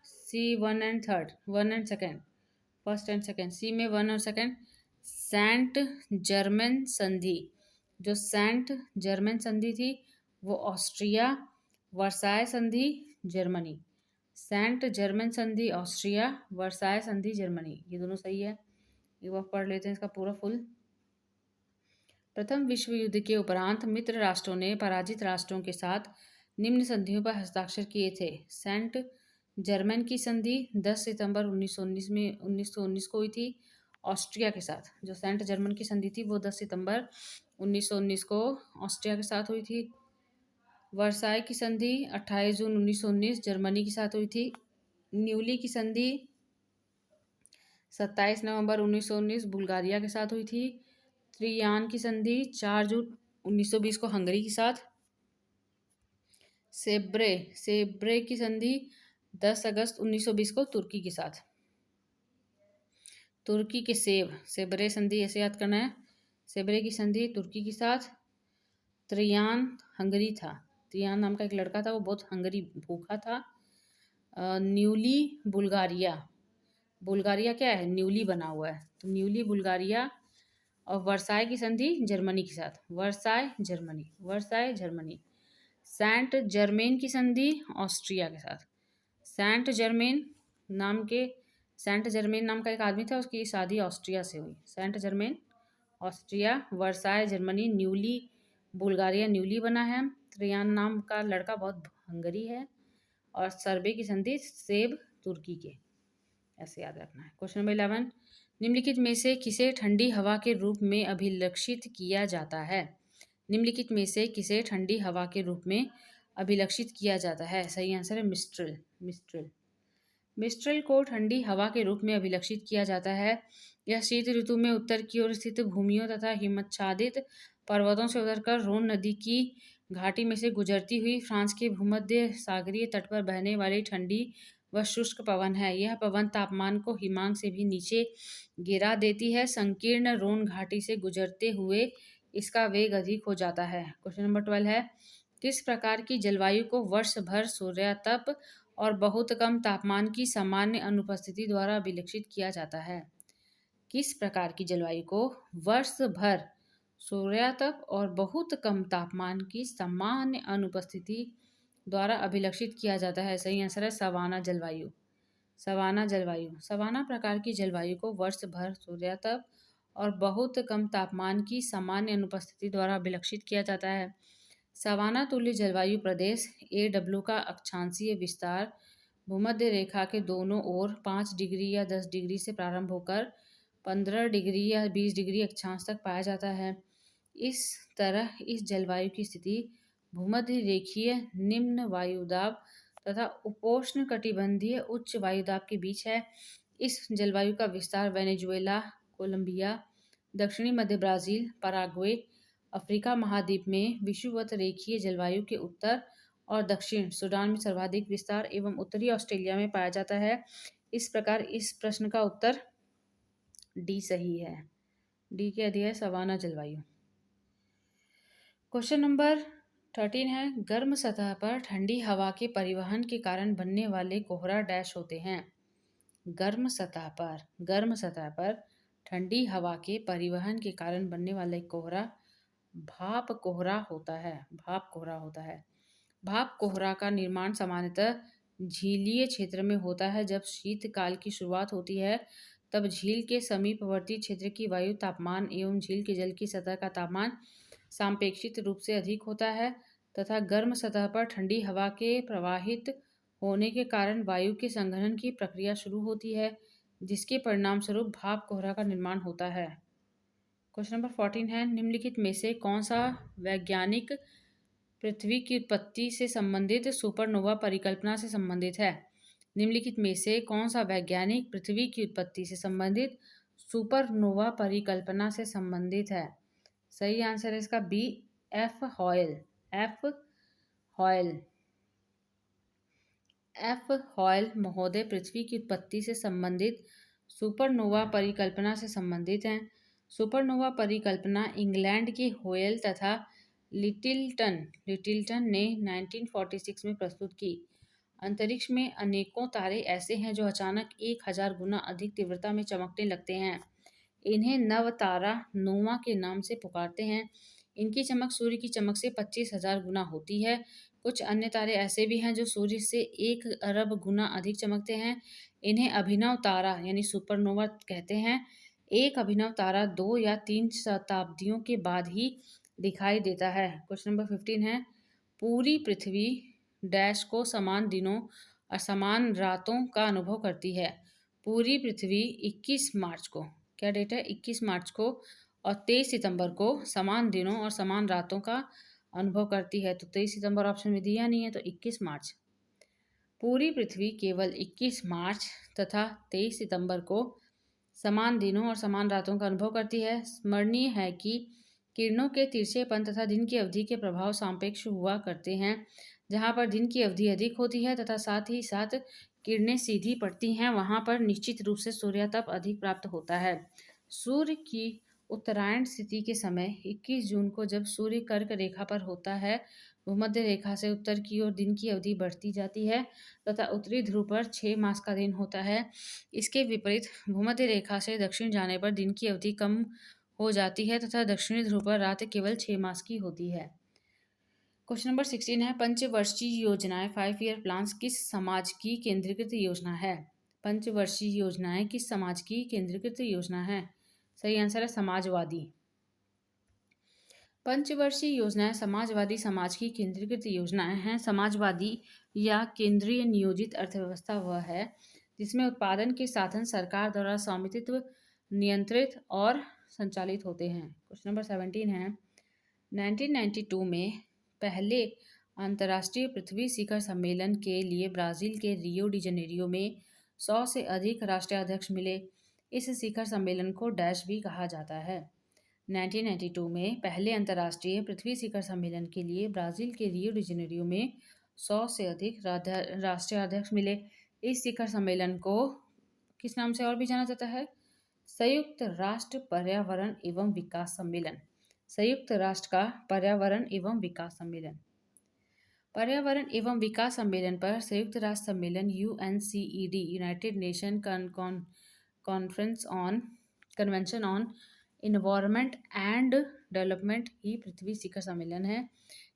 C 1 and 3, 1 and 2, first and second. C में 1 और 2 सेंट जर्मन संधि। जो सेंट जर्मन संधि थी वो ऑस्ट्रिया, वर्साय संधि जर्मनी। सेंट जर्मन संधि ऑस्ट्रिया, वर्साय संधि जर्मनी, ये दोनों सही है। एक बार पढ़ लेते हैं इसका पूरा फुल। प्रथम विश्व युद्ध के उपरांत मित्र राष्ट्रों ने पराजित राष्ट्रों के साथ निम्न संधियों पर हस्ताक्षर किए थे। सेंट जर्मन की संधि 10 सितंबर 1919 को हुई थी ऑस्ट्रिया के साथ। जो सेंट जर्मन की संधि थी वो 10 सितंबर 1919 को ऑस्ट्रिया के साथ हुई थी। वर्साय की संधि 28 जून 1919 जर्मनी के साथ हुई थी। न्यूली की संधि 27 नवंबर 1919 बुल्गारिया के साथ हुई थी। त्रियान की संधि 4 जून 1920 को हंगरी के साथ। सेब्रे की संधि 10 अगस्त 1920 को तुर्की के साथ। तुर्की के सेब्रे संधि ऐसे याद करना है। सेब्रे की संधि तुर्की के साथ। त्रियान हंगरी था। त्रियान नाम का एक लड़का था, वो बहुत हंगरी भूखा था। न्यूली बुल्गारिया, बुल्गारिया क्या है, न्यूली बना हुआ है, तो न्यूली बुल्गारिया। और वर्साय की संधि जर्मनी के साथ, वर्साय जर्मनी। सेंट जर्मेन की संधि ऑस्ट्रिया के साथ। सेंट जर्मेन नाम का एक आदमी था, उसकी शादी ऑस्ट्रिया से हुई। Saint Germain Austria, Versailles Germany, Neuilly Bulgaria Neuilly बना है। त्रियान नाम का लड़का बहुत हंगरी है। और सर्बे की संधि सेब तुर्की के, ऐसे याद रखना है। क्वेश्चन नंबर 11, निम्नलिखित में से किसे ठंडी हवा के रूप में अभिलक्षित किया जाता है। निम्नलिखित में से किसे ठंडी हवा के रूप में अभिलक्षित किया जाता है। सही आंसर है मिस्ट्रल को ठंडी हवा के रूप में अभिलक्षित किया जाता है। यह शीत ऋतु में उत्तर की ओर स्थित भूमियों तथा हिमच्छादित पर्वतों से उतरकर रोन नदी की घाटी में से गुजरती हुई फ्रांस के भूमध्य सागरीय तट पर बहने वाली ठंडी व शुष्क पवन है। यह पवन तापमान को हिमांक से भी नीचे गिरा देती है। संकीर्ण रोन घाटी से गुजरते हुए इसका वेग अधिक हो जाता है। क्वेश्चन नंबर 12 है, किस प्रकार की जलवायु को वर्ष भर सूर्यातप और बहुत कम तापमान की सामान्य अनुपस्थिति द्वारा अभिलक्षित किया जाता है। किस प्रकार की जलवायु को वर्ष भर सूर्यातप और बहुत कम तापमान की सामान्य अनुपस्थिति द्वारा अभिलक्षित किया जाता है। सही आंसर है सवाना जलवायु। सवाना प्रकार की जलवायु को वर्ष भर सूर्यातप और बहुत कम तापमान की सामान्य अनुपस्थिति द्वारा अभिलक्षित किया जाता है। सवाना तुल्य जलवायु प्रदेश AW का अक्षांशीय विस्तार भूमध्य रेखा के दोनों ओर 5 डिग्री या 10 डिग्री से प्रारंभ होकर 15 डिग्री या 20 डिग्री अक्षांश तक पाया जाता है। इस तरह इस जलवायु की स्थिति भूमध्य रेखीय निम्न वायुदाब तथा उपोष्ण कटिबंधीय उच्च वायुदाब के बीच है। इस जलवायु का विस्तार वेनेजुएला, कोलंबिया, दक्षिणी मध्य ब्राज़ील, पराग्वे, अफ्रीका महाद्वीप में विषुवत रेखीय जलवायु के उत्तर और दक्षिण सूडान में सर्वाधिक विस्तार एवं उत्तरी ऑस्ट्रेलिया में पाया जाता है। इस प्रकार इस प्रश्न का उत्तर डी सही है। डी क्या दिया है, सवाना जलवायु। क्वेश्चन नंबर 13 है, गर्म सतह पर ठंडी हवा के परिवहन के कारण बनने वाले कोहरा डैश होते हैं। गर्म सतह पर ठंडी हवा के परिवहन के कारण बनने वाले कोहरा भाप कोहरा होता है। भाप कोहरा का निर्माण सामान्यतः झीलीय क्षेत्र में होता है। जब शीतकाल की शुरुआत होती है तब झील के समीपवर्ती क्षेत्र की वायु तापमान एवं झील के जल की सतह का तापमान सापेक्षिक रूप से अधिक होता है तथा गर्म सतह पर ठंडी हवा के प्रवाहित होने के कारण वायु के संघनन की प्रक्रिया शुरू होती है, जिसके परिणामस्वरूप भाप कोहरा का निर्माण होता है। क्वेश्चन नंबर 14 है, निम्नलिखित में से कौन सा वैज्ञानिक पृथ्वी की उत्पत्ति से संबंधित सुपरनोवा परिकल्पना से संबंधित है? निम्नलिखित में से कौन सा वैज्ञानिक पृथ्वी की उत्पत्ति से संबंधित सुपरनोवा परिकल्पना से संबंधित है? सही आंसर है इसका B, F Hoyle. F Hoyle महोदय पृथ्वी की उत्पत्ति से संबंधित सुपरनोवा परिकल्पना से संबंधित हैं। सुपरनोवा परिकल्पना इंग्लैंड के होयल तथा लिटिलटन ने 1946 में प्रस्तुत की। अंतरिक्ष में अनेकों तारे ऐसे हैं जो अचानक 1000 गुना अधिक तीव्रता में चमकने लगते हैं। इन्हें नवतारा नोवा के नाम से पुकारते हैं। इनकी चमक सूर्य की चमक से 25,000 गुना होती है। कुछ अन्य तारे ऐसे भी हैं जो सूर्य से 1 अरब गुना अधिक चमकते हैं। इन्हें अभिनव तारा यानी सुपरनोवा कहते हैं। एक अभिनव तारा 2 या 3 शताब्दियों के बाद ही दिखाई देता है। क्वेश्चन नंबर 15 है, पूरी पृथ्वी डैश को समान दिनों और समान रातों का अनुभव करती है। पूरी पृथ्वी 21 मार्च को, क्या डेट है, 21 मार्च को और 23 सितंबर को समान दिनों और समान रातों का अनुभव करती है। तो 23 सितंबर ऑप्शन में दिया नहीं है, तो 21 मार्च। पूरी पृथ्वी केवल 21 मार्च तथा 23 सितंबर को समान दिनों और समान रातों का अनुभव करती है। स्मरणीय है कि किरणों के तिरछेपन तथा दिन की अवधि के प्रभाव सापेक्ष हुआ करते हैं। जहाँ पर दिन की अवधि अधिक होती है तथा साथ ही साथ किरणें सीधी पड़ती हैं, वहाँ पर निश्चित रूप से सूर्यातप अधिक प्राप्त होता है। सूर्य की उत्तरायण स्थिति के समय 21 जून को जब सूर्य कर्क रेखा पर होता है, भूमध्य रेखा से उत्तर की ओर दिन की अवधि बढ़ती जाती है तथा उत्तरी ध्रुव पर 6 मास का दिन होता है। इसके विपरीत भूमध्य रेखा से दक्षिण जाने पर दिन की अवधि कम हो जाती है तथा दक्षिणी ध्रुव पर रात केवल 6 मास की होती है। क्वेश्चन नंबर 16 है, पंचवर्षीय योजनाएं 5 ईयर प्लान्स किस समाज की केंद्रीकृत योजना है? पंचवर्षीय योजनाएं किस समाज की केंद्रीकृत योजना है? सही आंसर है समाजवादी। पंचवर्षीय योजनाएं समाजवादी समाज की केंद्रीकृत योजनाएं हैं। समाजवादी या केंद्रीय नियोजित अर्थव्यवस्था वह है जिसमें उत्पादन के साधन सरकार द्वारा स्वामित्व नियंत्रित और संचालित होते हैं। क्वेश्चन नंबर 17 है, 1992 में पहले अंतर्राष्ट्रीय पृथ्वी शिखर सम्मेलन के लिए ब्राज़ील के रियो डी जनेरियो में 100 से अधिक राष्ट्राध्यक्ष मिले। इस शिखर सम्मेलन को डैश भी कहा जाता है। 1992 में पहले अंतर्राष्ट्रीय पृथ्वी शिखर सम्मेलन के लिए ब्राज़ील के रियो डी जनेरियो में 100 से अधिक राष्ट्राध्यक्ष मिले। इस शिखर सम्मेलन को किस नाम से और भी जाना जाता है? संयुक्त राष्ट्र पर्यावरण एवं विकास सम्मेलन। संयुक्त राष्ट्र का पर्यावरण एवं विकास सम्मेलन। पर्यावरण एवं विकास सम्मेलन पर संयुक्त राष्ट्र सम्मेलन UNCED united nation convention on environment and development ही पृथ्वी शिखर सम्मेलन है।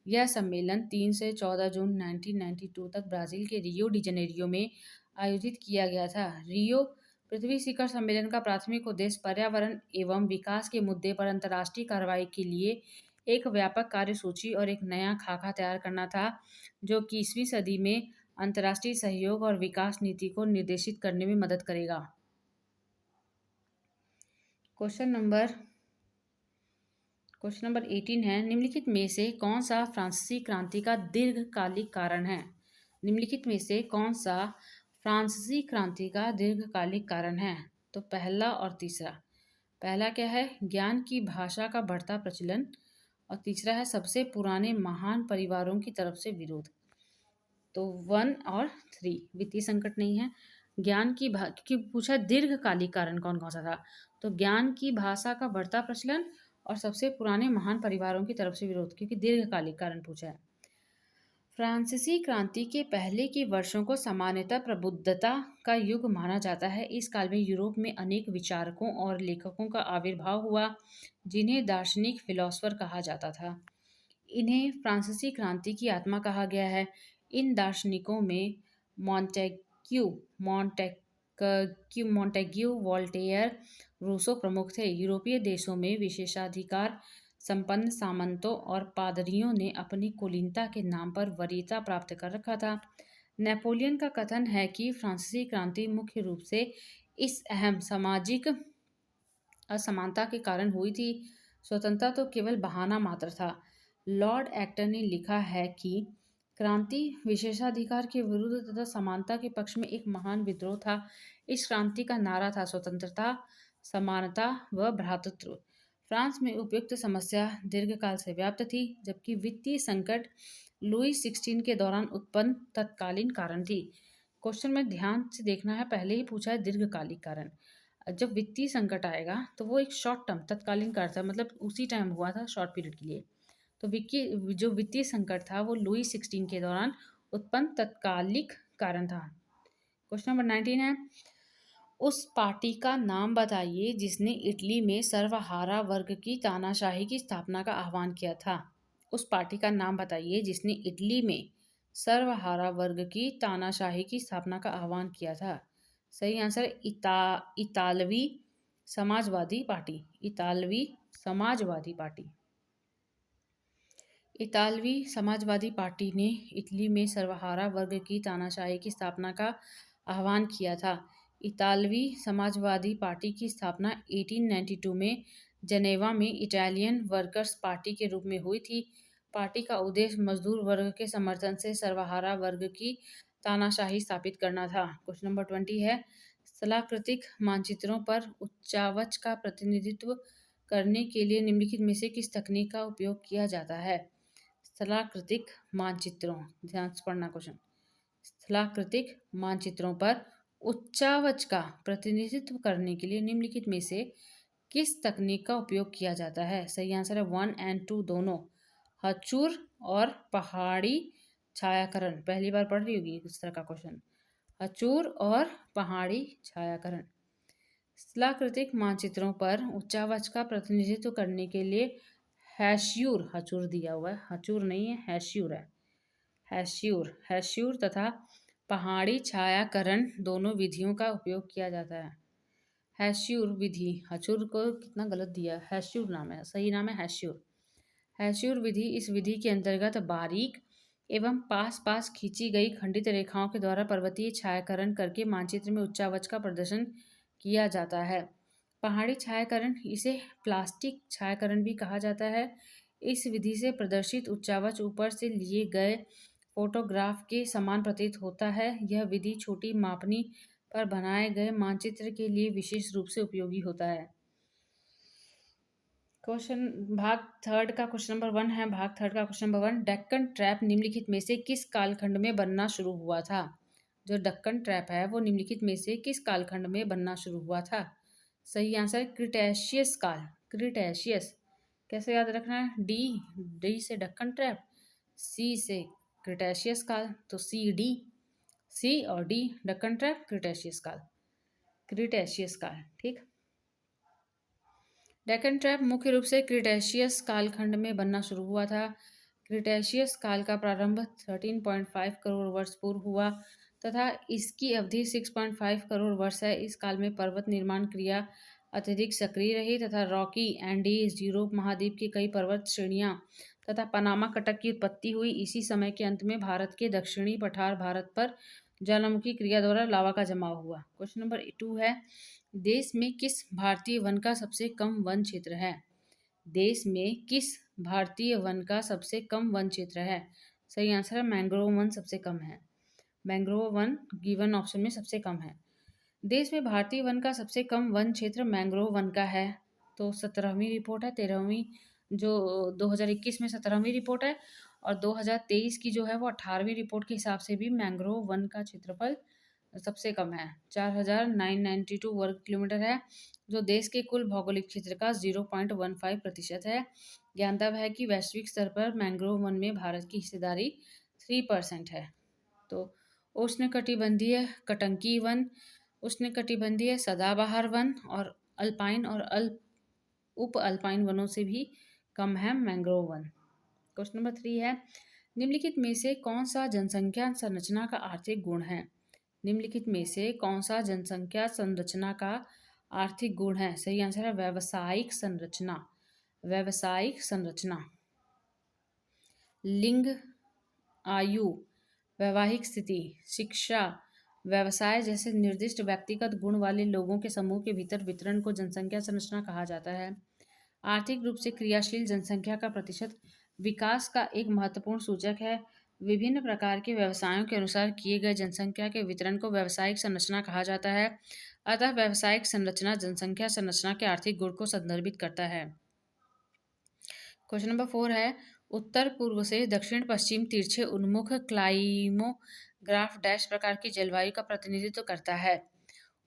यह सम्मेलन 3 से 14 जून 1992 तक ब्राज़ील के रियो डी जनेरियो में आयोजित किया गया था। रियो पृथ्वी शिखर सम्मेलन का प्राथमिक उद्देश्य पर्यावरण एवं विकास के मुद्दे पर अंतर्राष्ट्रीय कार्रवाई के लिए एक व्यापक कार्यसूची और एक नया खाका तैयार करना था, जो कि 20वीं सदी में अंतर्राष्ट्रीय सहयोग और विकास नीति को निर्देशित करने में मदद करेगा। क्वेश्चन नंबर 18 है, निम्नलिखित में से कौन सा फ्रांसीसी क्रांति का दीर्घकालिक कारण है? निम्नलिखित में से कौन सा फ्रांसीसी क्रांति का दीर्घकालिक कारण है? तो पहला और तीसरा। पहला क्या है? ज्ञान की भाषा का बढ़ता प्रचलन, और तीसरा है सबसे पुराने महान परिवारों की तरफ से विरोध। तो 1 और 3, वित्तीय संकट नहीं है। ज्ञान की क्योंकि पूछा दीर्घकालिक कारण कौन कौन सा था, तो ज्ञान की भाषा का बढ़ता प्रचलन और सबसे पुराने महान परिवारों की तरफ से विरोध, क्योंकि दीर्घकालिक कारण पूछा है। फ्रांसीसी क्रांति के पहले के वर्षों को सामान्यतः प्रबुद्धता का युग माना जाता है। इस काल में यूरोप में अनेक विचारकों और लेखकों का आविर्भाव हुआ, जिन्हें दार्शनिक फिलोसफर कहा जाता था। इन्हें फ्रांसीसी क्रांति की आत्मा कहा गया है। इन दार्शनिकों में मॉन्टेग्यू मॉन्टेग्यू, वोल्टेयर, रूसो प्रमुख थे। यूरोपीय देशों में विशेषाधिकार संपन्न सामंतों और पादरियों ने अपनी कुलीनता के नाम पर वरीयता प्राप्त कर रखा था। नेपोलियन का कथन है कि फ्रांसीसी क्रांति मुख्य रूप से इस अहम सामाजिक असमानता के कारण हुई थी। स्वतंत्रता तो केवल बहाना मात्र था। लॉर्ड एक्टर ने लिखा है कि क्रांति विशेषाधिकार के विरुद्ध तथा समानता के पक्ष में एक महान विद्रोह था। इस क्रांति का नारा था स्वतंत्रता, समानता व भ्रातृत्व। फ्रांस में उपयुक्त समस्या दीर्घकाल से व्याप्त थी, जबकि वित्तीय संकट लुई 16 के दौरान उत्पन्न तत्कालीन कारण थी। क्वेश्चन में ध्यान से देखना है, पहले ही पूछा है दीर्घकालिक कारण। जब वित्तीय संकट आएगा तो वो एक शॉर्ट टर्म तत्कालीन कारण था, मतलब उसी टाइम हुआ था, शॉर्ट पीरियड के लिए। तो जो वित्तीय संकट था वो लुई 16 के दौरान उत्पन्न तत्कालिक कारण था। क्वेश्चन नंबर 19 है, उस पार्टी का नाम बताइए जिसने इटली में सर्वहारा वर्ग की तानाशाही की स्थापना का आह्वान किया था। उस पार्टी का नाम बताइए जिसने इटली में सर्वहारा वर्ग की तानाशाही की स्थापना का आह्वान किया था। सही आंसर इतालवी समाजवादी पार्टी। इतालवी समाजवादी पार्टी। इतालवी समाजवादी पार्टी ने इटली में सर्वहारा वर्ग की तानाशाही की स्थापना का आह्वान किया था। इतालवी समाजवादी पार्टी की स्थापना 1892 में जनेवा में इटालियन वर्कर्स पार्टी के रूप में हुई थी। पार्टी का उद्देश्य मजदूर वर्ग के समर्थन से सर्वहारा वर्ग की तानाशाही स्थापित करना था। क्वेश्चन नंबर 20 है, स्थलाकृतिक मानचित्रों पर उच्चावच का प्रतिनिधित्व करने के लिए निम्नलिखित में से किस तकनीक का उपयोग किया जाता है। स्थलाकृतिक मानचित्रों, ध्यान से पढ़ना क्वेश्चन। स्थलाकृतिक मानचित्रों पर उच्चावच का प्रतिनिधित्व करने के लिए निम्नलिखित में से किस तकनीक का उपयोग किया जाता है। सही आंसर है 1 और 2 दोनों, हचूर और पहाड़ी छायाकरण। पहली बार पढ़ रही होगी इस तरह का क्वेश्चन, हचूर और पहाड़ी छायाकरण। स्थलाकृतिक मानचित्रों पर उच्चावच का प्रतिनिधित्व करने के लिए हैश्यूर, हचूर दिया हुआ है, हचूर नहीं है, हैश्यूर है, हैश्यूर तथा पहाड़ी छायाकरण दोनों विधियों का उपयोग किया जाता है। हैश्यूर विधि, हचूर को कितना गलत दिया, हैश्यूर नाम है, सही नाम है हैश्यूर। हैश्यूर विधि, इस विधि के अंतर्गत बारीक एवं पास पास खींची गई खंडित रेखाओं के द्वारा पर्वतीय छायाकरण करके मानचित्र में उच्चावच का प्रदर्शन किया जाता है। पहाड़ी छायाकरण, इसे प्लास्टिक छायाकरण भी कहा जाता है। इस विधि से प्रदर्शित उच्चावच ऊपर से लिए गए फोटोग्राफ के समान प्रतीत होता है। यह विधि छोटी मापनी पर बनाए गए मानचित्र के लिए विशेष रूप से उपयोगी होता है। क्वेश्चन भाग थर्ड का क्वेश्चन नंबर 1 है। भाग थर्ड का क्वेश्चन नंबर 1, डेक्कन ट्रैप निम्नलिखित में से किस कालखंड में बनना शुरू हुआ था। जो डेक्कन ट्रैप है वो निम्नलिखित में से किस कालखंड में बनना शुरू हुआ था। सही आंसर क्रिटेशियस काल, क्रिटेशियस। कैसे याद रखना है, डी से डेक्कन ट्रैप, सी से क्रिटेशियस काल, तो सी और डी, डेक्कन ट्रैप क्रिटेशियस काल, क्रिटेशियस काल। ठीक, डेक्कन ट्रैप मुख्य रूप से क्रिटेशियस कालखंड में बनना शुरू हुआ था। क्रिटेशियस काल का प्रारंभ 13.5 करोड़ वर्ष पूर्व हुआ तथा इसकी अवधि 6.5 करोड़ वर्ष है। इस काल में पर्वत निर्माण क्रिया अत्यधिक सक्रिय रही तथा रॉकी, एंडीज, यूरोप महाद्वीप की कई पर्वत श्रेणियां तथा पनामा कटक की उत्पत्ति हुई। इसी समय के अंत में भारत के दक्षिणी पठार भारत पर ज्वालामुखी क्रिया द्वारा लावा का जमाव हुआ। क्वेश्चन नंबर 2 है, देश में किस भारतीय वन का सबसे कम वन क्षेत्र है। देश में किस भारतीय वन का सबसे कम वन क्षेत्र है। सही आंसर है मैंग्रोव वन सबसे कम है। मैंग्रोव वन गिवन ऑप्शन में सबसे कम है। देश में भारतीय वन का सबसे कम वन क्षेत्र मैंग्रोव वन का है। तो 17वीं रिपोर्ट है, 13वीं जो 2021 में 17वीं रिपोर्ट है और 2023 की जो है वो 18वीं रिपोर्ट के हिसाब से भी मैंग्रोव वन का क्षेत्रफल सबसे कम है, 4992 वर्ग किलोमीटर है, जो देश के कुल भौगोलिक क्षेत्र का 0.15% है। ज्ञातव्य है कि वैश्विक स्तर पर मैंग्रोव वन में भारत की हिस्सेदारी 3% है। तो उष्णकटिबंधीय कटंकी वन, उष्णकटिबंधीय सदाबहार वन और अल्पाइन और उप अल्पाइन वनों से भी कम है मैंग्रोव वन। क्वेश्चन नंबर 3 है, निम्नलिखित में से कौन सा जनसंख्या संरचना का आर्थिक गुण है? निम्नलिखित में से कौन सा जनसंख्या संरचना का आर्थिक गुण है? सही आंसर है व्यावसायिक संरचना। व्यावसायिक संरचना। लिंग, आयु, वैवाहिक स्थिति, शिक्षा, व्यवसाय जैसे निर्दिष्ट व्यक्तिगत गुण वाले लोगों के समूह के भीतर वितरण को जनसंख्या संरचना कहा जाता है। आर्थिक रूप से क्रियाशील जनसंख्या का प्रतिशत विकास का एक महत्वपूर्ण सूचक है। विभिन्न प्रकार के व्यवसायों के अनुसार किए गए जनसंख्या के वितरण को व्यावसायिक संरचना कहा जाता है। अतः व्यावसायिक संरचना जनसंख्या संरचना के आर्थिक गुण को संदर्भित करता है। क्वेश्चन नंबर 4 है, उत्तर पूर्व से दक्षिण पश्चिम तिरछे उन्मुख क्लाइमोग्राफ डैश प्रकार की जलवायु का प्रतिनिधित्व करता है।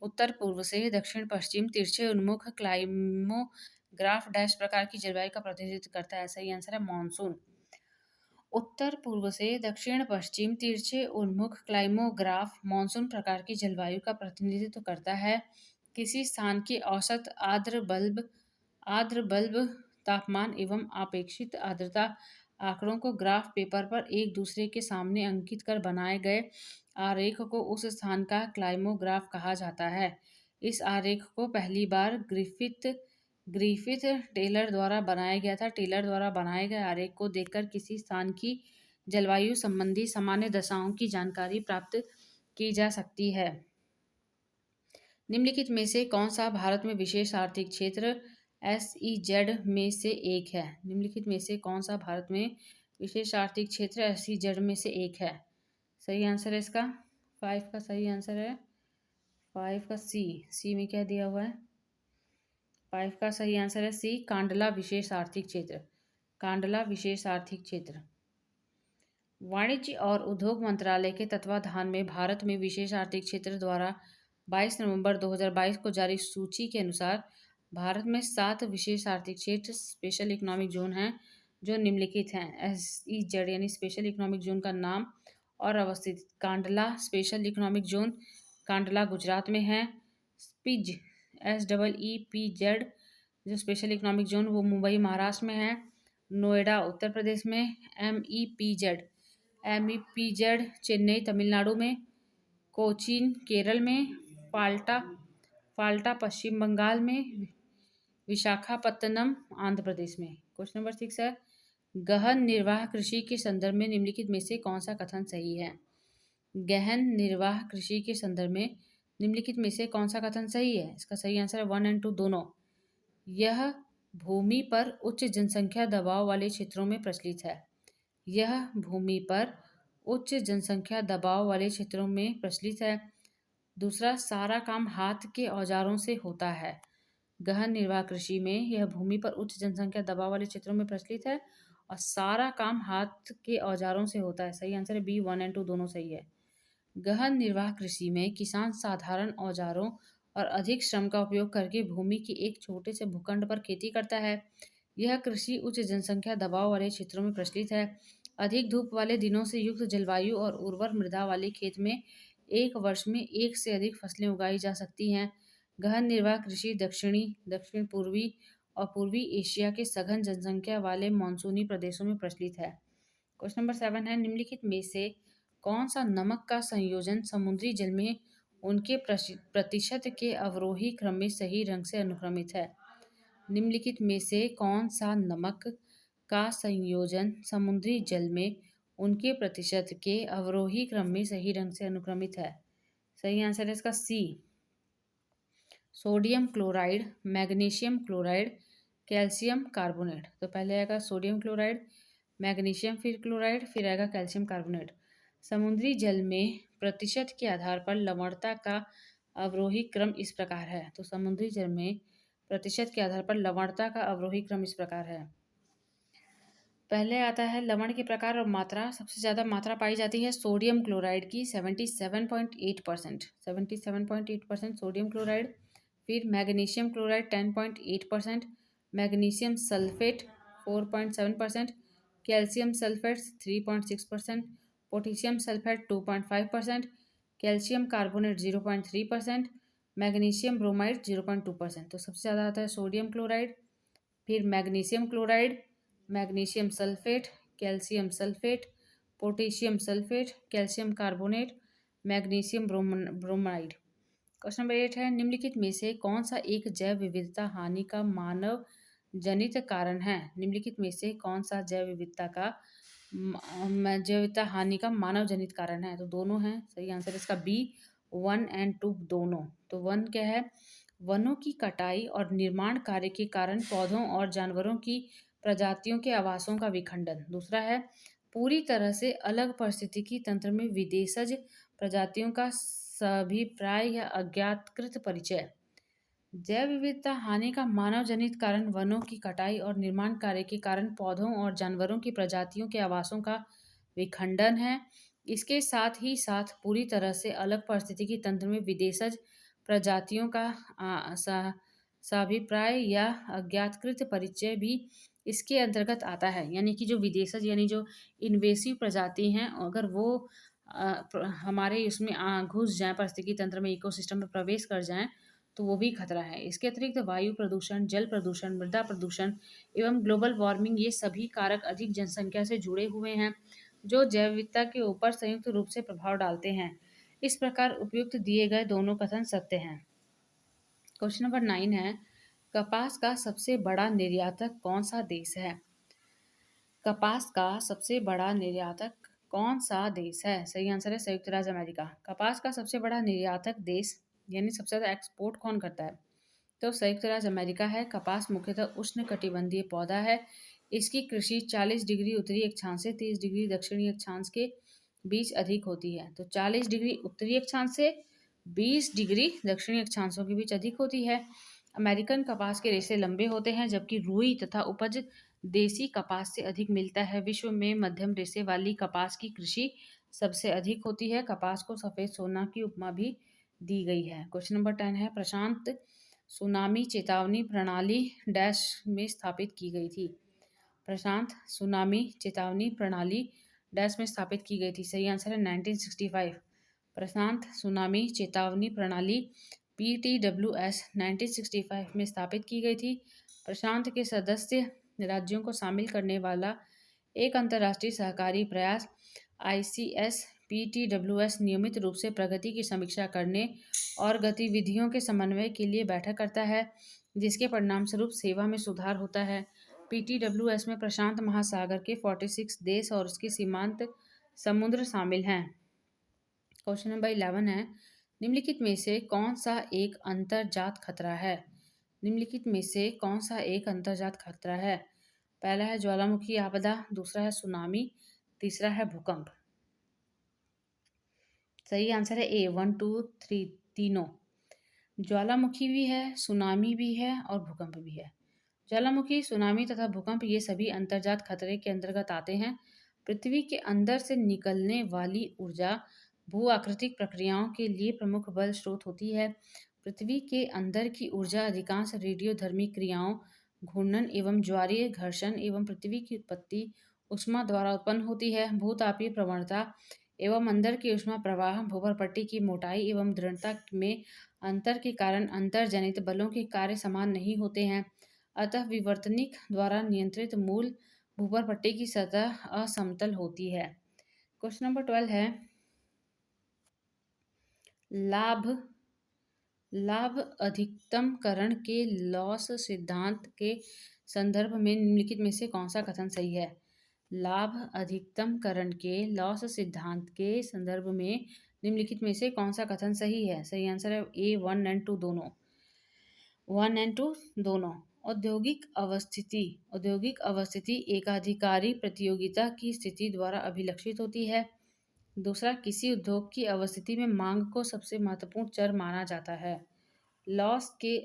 उत्तर पूर्व से दक्षिण पश्चिम तिरछे उन्मुख क्लाइमोग्राफ डैश प्रकार की जलवायु का प्रतिनिधित्व करता है। सही आंसर है मानसून। उत्तर पूर्व से दक्षिण पश्चिम तिरछे उन्मुख क्लाइमोग्राफ मानसून प्रकार की जलवायु का प्रतिनिधित्व करता है। किसी स्थान की औसत आर्द्र बल्ब तापमान एवं अपेक्षित आर्द्रता आंकड़ों को ग्राफ पेपर पर एक दूसरे के सामने अंकित कर बनाए गए आरेख को उस स्थान का क्लाइमोग्राफ कहा जाता है। इस आरेख को पहली बार ग्रिफिथ टेलर द्वारा बनाया गया था। टेलर द्वारा बनाए गए आरेख को देखकर किसी स्थान की जलवायु संबंधी सामान्य दशाओं की जानकारी प्राप्त की जा सकती है। निम्नलिखित में से कौन सा भारत में विशेष आर्थिक क्षेत्र SEZ में से एक है? निम्नलिखित में से कौन सा भारत में विशेष आर्थिक क्षेत्र SEZ में से एक है? सही आंसर है इसका 5 का सही आंसर है 5 का सी में क्या दिया हुआ है? 5 का सही आंसर है सी, कांडला विशेष आर्थिक क्षेत्र। कांडला विशेष आर्थिक क्षेत्र। वाणिज्य और उद्योग मंत्रालय के तत्वाधान में भारत में विशेष आर्थिक क्षेत्र द्वारा 22 नवंबर 2022 को जारी सूची के अनुसार भारत में 7 विशेष आर्थिक क्षेत्र स्पेशल इकोनॉमिक जोन हैं जो निम्नलिखित हैं। SEZ यानी स्पेशल इकोनॉमिक जोन का नाम और अवस्थित। Kandla special economic zone Kandla Gujarat में है। स्पिज SEEPZ जो स्पेशल इकोनॉमिक जोन वो मुंबई महाराष्ट्र में है। नोएडा उत्तर प्रदेश में। MEPZ चेन्नई तमिलनाडु में। कोचीन केरल में। फाल्टा पश्चिम बंगाल में। विशाखापत्तनम आंध्र प्रदेश में। क्वेश्चन नंबर 6 है, गहन निर्वाह कृषि के संदर्भ में निम्नलिखित में से कौन सा कथन सही है? गहन निर्वाह कृषि के संदर्भ में निम्नलिखित में से कौन सा कथन सही है? इसका सही आंसर है 1 और 2 दोनों। यह भूमि पर उच्च जनसंख्या दबाव वाले क्षेत्रों में प्रचलित है। यह भूमि पर उच्च जनसंख्या दबाव वाले क्षेत्रों में प्रचलित है। दूसरा, सारा काम हाथ के औजारों से होता है। गहन निर्वाह कृषि में यह भूमि पर उच्च जनसंख्या दबाव वाले क्षेत्रों में प्रचलित है और सारा काम हाथ के औजारों से होता है। सही आंसर है बी, 1 और 2 दोनों सही है। गहन निर्वाह कृषि में किसान साधारण औजारों और अधिक श्रम का उपयोग करके भूमि की एक छोटे से भूखंड पर खेती करता है। यह कृषि उच्च जनसंख्या दबाव वाले क्षेत्रों में प्रचलित है। अधिक धूप वाले दिनों से युक्त जलवायु और उर्वर मृदा वाले खेत में एक वर्ष में एक से अधिक फसलें उगाई जा सकती हैं। गहन निर्वाह कृषि दक्षिण पूर्वी और पूर्वी एशिया के सघन जनसंख्या वाले मानसूनी प्रदेशों में प्रचलित है। क्वेश्चन नंबर 7 है, निम्नलिखित में से कौन सा नमक का संयोजन समुद्री जल में उनके प्रतिशत के अवरोही क्रम में सही ढंग से अनुक्रमित है? निम्नलिखित में से कौन सा नमक का संयोजन समुद्री जल में उनके प्रतिशत के अवरोही क्रम में सही ढंग से अनुक्रमित है? सही आंसर है इसका C, sodium chloride, magnesium chloride, calcium carbonate. तो पहले आएगा सोडियम क्लोराइड, मैग्नीशियम फिर क्लोराइड, फिर आएगा कैल्शियम कार्बोनेट। समुद्री जल में प्रतिशत के आधार पर लवणता का अवरोही क्रम इस प्रकार है। तो समुद्री जल में प्रतिशत के आधार पर लवणता का अवरोही क्रम इस प्रकार है। पहले आता है लवण के प्रकार और मात्रा। सबसे ज़्यादा मात्रा पाई जाती है सोडियम क्लोराइड की 77.8%, 77.8% सोडियम क्लोराइड। फिर magnesium chloride 10.8%, magnesium sulphate 4.7%, calcium sulphate 3.6%, potassium sulphate 2.5%, calcium carbonate 0.3%, magnesium bromide 0.2%। तो सबसे ज़्यादा आता है सोडियम क्लोराइड, फिर magnesium chloride, magnesium sulphate, calcium sulphate, potassium sulphate, calcium carbonate, magnesium bromide. Question number 8 है, निम्नलिखित में से कौन सा एक जैव विविधता हानि का मानव जनित कारण है? निम्नलिखित में से कौन सा जैव विविधता हानि का मानव जनित कारण है? तो दोनों हैं, सही आंसर इसका बी, 1 और 2 दोनों। तो 1 क्या है? वनों की कटाई और निर्माण कार्य के कारण पौधों और जानवरों की प्रजातियों के आवासों का विखंडन। दूसरा है पूरी तरह से अलग पारिस्थितिकी तंत्र में विदेशज प्रजातियों का सभिप्राय या अज्ञातकृत परिचय। जैव विविधता हानि का मानव जनित कारण वनों की कटाई और निर्माण कार्य के कारण पौधों और जानवरों की प्रजातियों के आवासों का विखंडन है। इसके साथ ही साथ पूरी तरह से अलग पारिस्थितिकी तंत्र में विदेशज प्रजातियों का साभिप्राय या अज्ञातकृत परिचय भी इसके अंतर्गत आता है। यानी कि जो विदेशज यानी जो इन्वेसिव प्रजाति हैं, अगर वो हमारे उसमें घुस जाएं, पारिस्थितिकी तंत्र में, इकोसिस्टम में प्रवेश कर जाएं, तो वो भी खतरा है। इसके अतिरिक्त वायु प्रदूषण, जल प्रदूषण, मृदा प्रदूषण एवं ग्लोबल वार्मिंग, ये सभी कारक अधिक जनसंख्या से जुड़े हुए हैं जो जैव विविधता के ऊपर संयुक्त रूप से प्रभाव डालते हैं। इस प्रकार उपयुक्त दिए गए दोनों कथन सत्य हैं। क्वेश्चन नंबर 9 है, कपास का सबसे बड़ा निर्यातक कौन सा देश है? कपास का सबसे बड़ा निर्यातक कौन सा देश है? सही आंसर है संयुक्त राज्य अमेरिका। कपास का सबसे बड़ा निर्यातक देश यानी सबसे ज़्यादा एक्सपोर्ट कौन करता है? तो संयुक्त राज्य अमेरिका है। कपास मुख्यतः उष्ण कटिबंधीय पौधा है। इसकी कृषि 40 डिग्री उत्तरी अक्षांश से 30 डिग्री दक्षिणी अक्षांश के बीच अधिक होती है। तो 40 डिग्री उत्तरी अक्षांश से 20 डिग्री दक्षिणी अक्षांशों के बीच अधिक होती है। अमेरिकन कपास के रेशे लंबे होते हैं, जबकि रुई तथा उपज देसी कपास से अधिक मिलता है। विश्व में मध्यम रेशे वाली कपास की कृषि सबसे अधिक होती है। कपास को सफ़ेद सोना की उपमा भी दी गई है। क्वेश्चन नंबर 10 है, प्रशांत सुनामी चेतावनी प्रणाली डैश में स्थापित की गई थी? प्रशांत सुनामी चेतावनी प्रणाली डैश में स्थापित की गई थी? सही आंसर है 1965। प्रशांत सुनामी चेतावनी प्रणाली PTWS 1965 में स्थापित की गई थी। प्रशांत के सदस्य राज्यों को शामिल करने वाला एक अंतर्राष्ट्रीय सहकारी प्रयास ICS PTWS नियमित रूप से प्रगति की समीक्षा करने और गतिविधियों के समन्वय के लिए बैठक करता है, जिसके परिणामस्वरूप सेवा में सुधार होता है। PTWS में प्रशांत महासागर के 46 देश और उसके सीमांत समुद्र शामिल हैं। क्वेश्चन नंबर 11 है, निम्नलिखित में से कौन सा एक अंतर्जात खतरा है? निम्नलिखित में से कौन सा एक अंतर्जात खतरा है? पहला है ज्वालामुखी आपदा, दूसरा है सुनामी, तीसरा है भूकंप। सही आंसर है ए, 1, 2, 3 तीनों। ज्वालामुखी भी है, सुनामी भी है और भूकंप भी है। ज्वालामुखी, सुनामी तथा भूकंप ये सभी अंतर्जात खतरे के अंतर्गत आते हैं। पृथ्वी के अंदर से निकलने वाली ऊर्जा भू आकृतिक प्रक्रियाओं के लिए प्रमुख बल स्रोत होती है। पृथ्वी के अंदर की ऊर्जा अधिकांश रेडियोधर्मी क्रियाओं, घूर्णन एवं ज्वारीय घर्षण एवं पृथ्वी की उत्पत्ति ऊष्मा द्वारा उत्पन्न होती है। भूतापीय प्रवणता एवं अंदर की ऊष्मा प्रवाह, भूपर्पट्टी की मोटाई एवं दृढ़ता में अंतर के कारण अंतर्जनित बलों के कार्य समान नहीं होते हैं। अतः विवर्तनिक द्वारा नियंत्रित मूल भूपर्पट्टी की सतह असमतल होती है। क्वेश्चन नंबर 12 है, लाभ अधिकतमकरण के लॉस सिद्धांत के संदर्भ में निम्नलिखित में से कौन सा कथन सही है? लाभ अधिकतमकरण के लॉस सिद्धांत के संदर्भ में निम्नलिखित में से कौन सा कथन सही है? सही आंसर है ए, 1 और 2 दोनों। 1 और 2 दोनों। औद्योगिक अवस्थिति एकाधिकारी प्रतियोगिता की स्थिति द्वारा अभिलक्षित होती है। दूसरा, किसी उद्योग की अवस्थिति में मांग को सबसे महत्वपूर्ण चर माना जाता है। लॉस के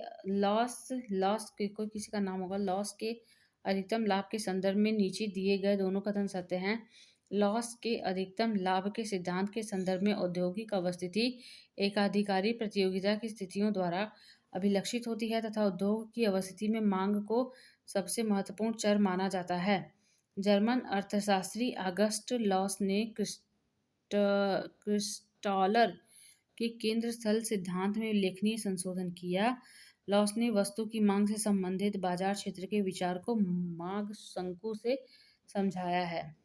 कोई किसी का नाम होगा, लॉस के अधिकतम लाभ के संदर्भ में नीचे दिए गए दोनों कथन सत्य हैं। लॉस के अधिकतम लाभ के सिद्धांत के संदर्भ में औद्योगिक अवस्थिति एकाधिकारी प्रतियोगिता की स्थितियों द्वारा अभिलक्षित होती है तथा उद्योग की अवस्थिति में मांग को सबसे महत्वपूर्ण चर माना जाता है। जर्मन अर्थशास्त्री ऑगस्ट लॉस ने क्रिस्टॉलर के केंद्र स्थल सिद्धांत में उल्लेखनीय संशोधन किया। लॉस ने वस्तु की मांग से संबंधित बाजार क्षेत्र के विचार को मांग शंकु से समझाया है।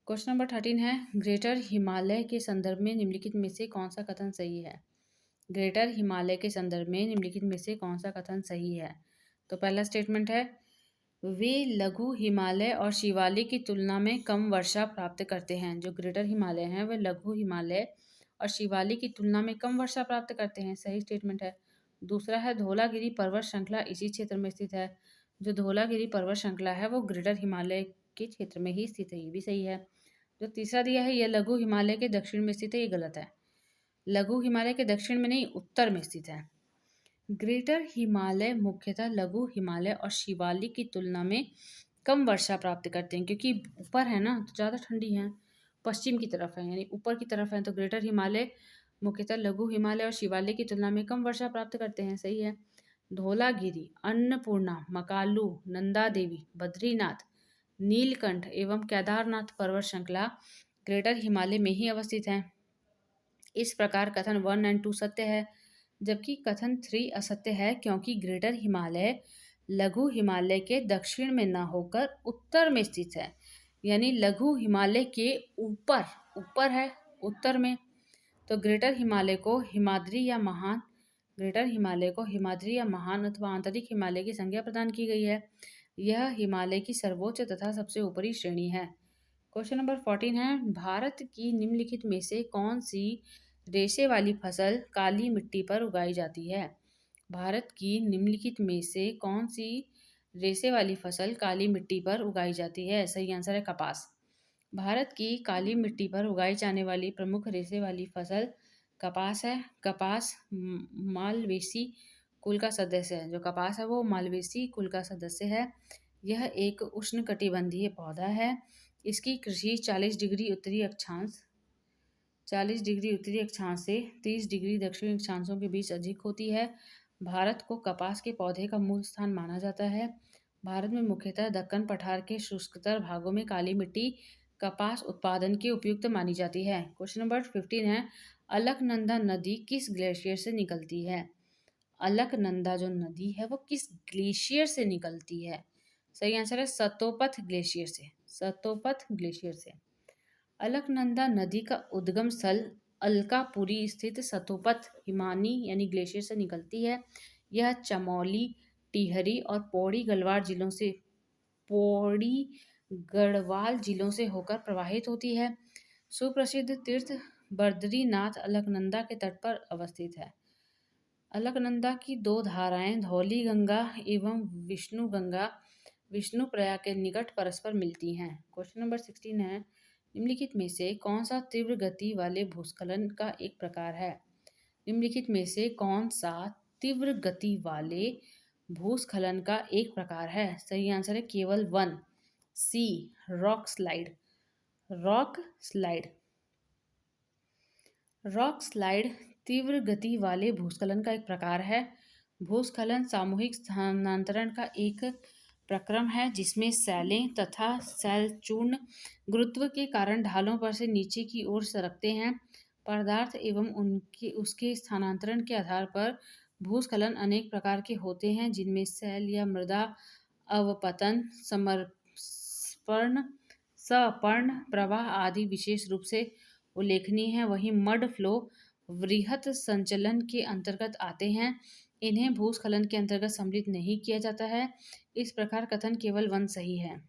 क्वेश्चन नंबर 13 है, ग्रेटर हिमालय के संदर्भ में निम्नलिखित में से कौन सा कथन सही है? ग्रेटर हिमालय के संदर्भ में निम्नलिखित में से कौन सा कथन सही है? तो पहला स्टेटमेंट है, वे लघु हिमालय और शिवालिक की तुलना में कम वर्षा प्राप्त करते हैं। जो ग्रेटर हिमालय हैं वे लघु हिमालय और शिवालिक की तुलना में कम वर्षा प्राप्त करते हैं। सही स्टेटमेंट है। दूसरा है, धौलागिरी पर्वत श्रृंखला इसी क्षेत्र में स्थित है। जो धौलागिरी पर्वत श्रृंखला है वो ग्रेटर हिमालय के क्षेत्र में ही स्थित है। ये भी सही है। जो तीसरा दिया है, यह लघु हिमालय के दक्षिण में स्थित है। ये गलत है। लघु हिमालय के दक्षिण में नहीं, उत्तर में स्थित है। ग्रेटर हिमालय मुख्यतः लघु हिमालय और शिवालिक की तुलना में कम वर्षा प्राप्त करते हैं, क्योंकि ऊपर है ना, तो ज़्यादा ठंडी है, पश्चिम की तरफ है यानी ऊपर की तरफ है। तो ग्रेटर हिमालय मुख्यतः लघु हिमालय और शिवालिक की तुलना में कम वर्षा प्राप्त करते हैं। सही है। धौलागिरी, अन्नपूर्णा, मकालू, नंदा देवी, बद्रीनाथ, नीलकंठ एवं केदारनाथ पर्वत श्रृंखला ग्रेटर हिमालय में ही अवस्थित है। इस प्रकार कथन 1 एंड 2 सत्य है, जबकि कथन 3 असत्य है, क्योंकि ग्रेटर हिमालय लघु हिमालय के दक्षिण में न होकर उत्तर में स्थित है, यानी लघु हिमालय के ऊपर ऊपर है, उत्तर में। तो ग्रेटर हिमालय को हिमाद्री या महान अथवा आंतरिक हिमालय की संज्ञा प्रदान की गई है। यह हिमालय की सर्वोच्च तथा सबसे ऊपरी श्रेणी है। क्वेश्चन नंबर 14 है, भारत की निम्नलिखित में से कौन सी रेशे वाली फसल काली मिट्टी पर उगाई जाती है? भारत की निम्नलिखित में से कौन सी रेशे वाली फसल काली मिट्टी पर उगाई जाती है? सही आंसर है कपास। भारत की काली मिट्टी पर उगाई जाने वाली प्रमुख रेशे वाली फसल कपास है। कपास मालवेसी कुल का सदस्य है। जो कपास है वो मालवेसी कुल का सदस्य है। यह एक उष्णकटिबंधीय पौधा है। इसकी कृषि 40 डिग्री उत्तरी अक्षांश से 30 डिग्री दक्षिणी अक्षांशों के बीच अधिक होती है। भारत को कपास के पौधे का मूल स्थान माना जाता है। भारत में मुख्यतः दक्कन पठार के शुष्कतर भागों में काली मिट्टी कपास उत्पादन के उपयुक्त मानी जाती है। क्वेश्चन नंबर 15 है, अलकनंदा नदी किस ग्लेशियर से निकलती है? अलकनंदा जो नदी है वो किस ग्लेशियर से निकलती है? सही आंसर है सतोपथ ग्लेशियर से। सतोपथ ग्लेशियर से। अलकनंदा नदी का उद्गम स्थल अलकापुरी स्थित सतोपथ हिमानी यानी ग्लेशियर से निकलती है। यह चमोली, टिहरी और पौड़ी गढ़वाल जिलों से होकर प्रवाहित होती है। सुप्रसिद्ध तीर्थ बद्रीनाथ अलकनंदा के तट पर अवस्थित है। अलकनंदा की दो धाराएं धौली गंगा एवं विष्णु गंगा विष्णुप्रयाग के निकट परस्पर मिलती हैं। क्वेश्चन नंबर 16 है, निम्नलिखित में से कौन सा तीव्र गति वाले भूस्खलन का एक प्रकार है? निम्नलिखित में से कौन सा तीव्र गति वाले भूस्खलन का एक प्रकार है? सही आंसर है केवल 1 C, rock slide. Rock slide. Rock slide तीव्र गति वाले भूस्खलन का एक प्रकार है। भूस्खलन सामूहिक स्थानांतरण का एक प्रक्रम है जिसमें सैलें तथा सैलचूर्ण गुरुत्व के कारण ढालों पर से नीचे की ओर सरकते हैं। पदार्थ एवं उसके स्थानांतरण के आधार पर भूस्खलन अनेक प्रकार के होते हैं, जिनमें सैल या मृदा अवपतन, सपर्ण प्रवाह आदि विशेष रूप से उल्लेखनीय है। वहीं मड फ्लो वृहत संचलन के अंतर्गत आते हैं। इन्हें भूस्खलन के अंतर्गत सम्मिलित नहीं किया जाता है। इस प्रकार कथन केवल 1 सही है।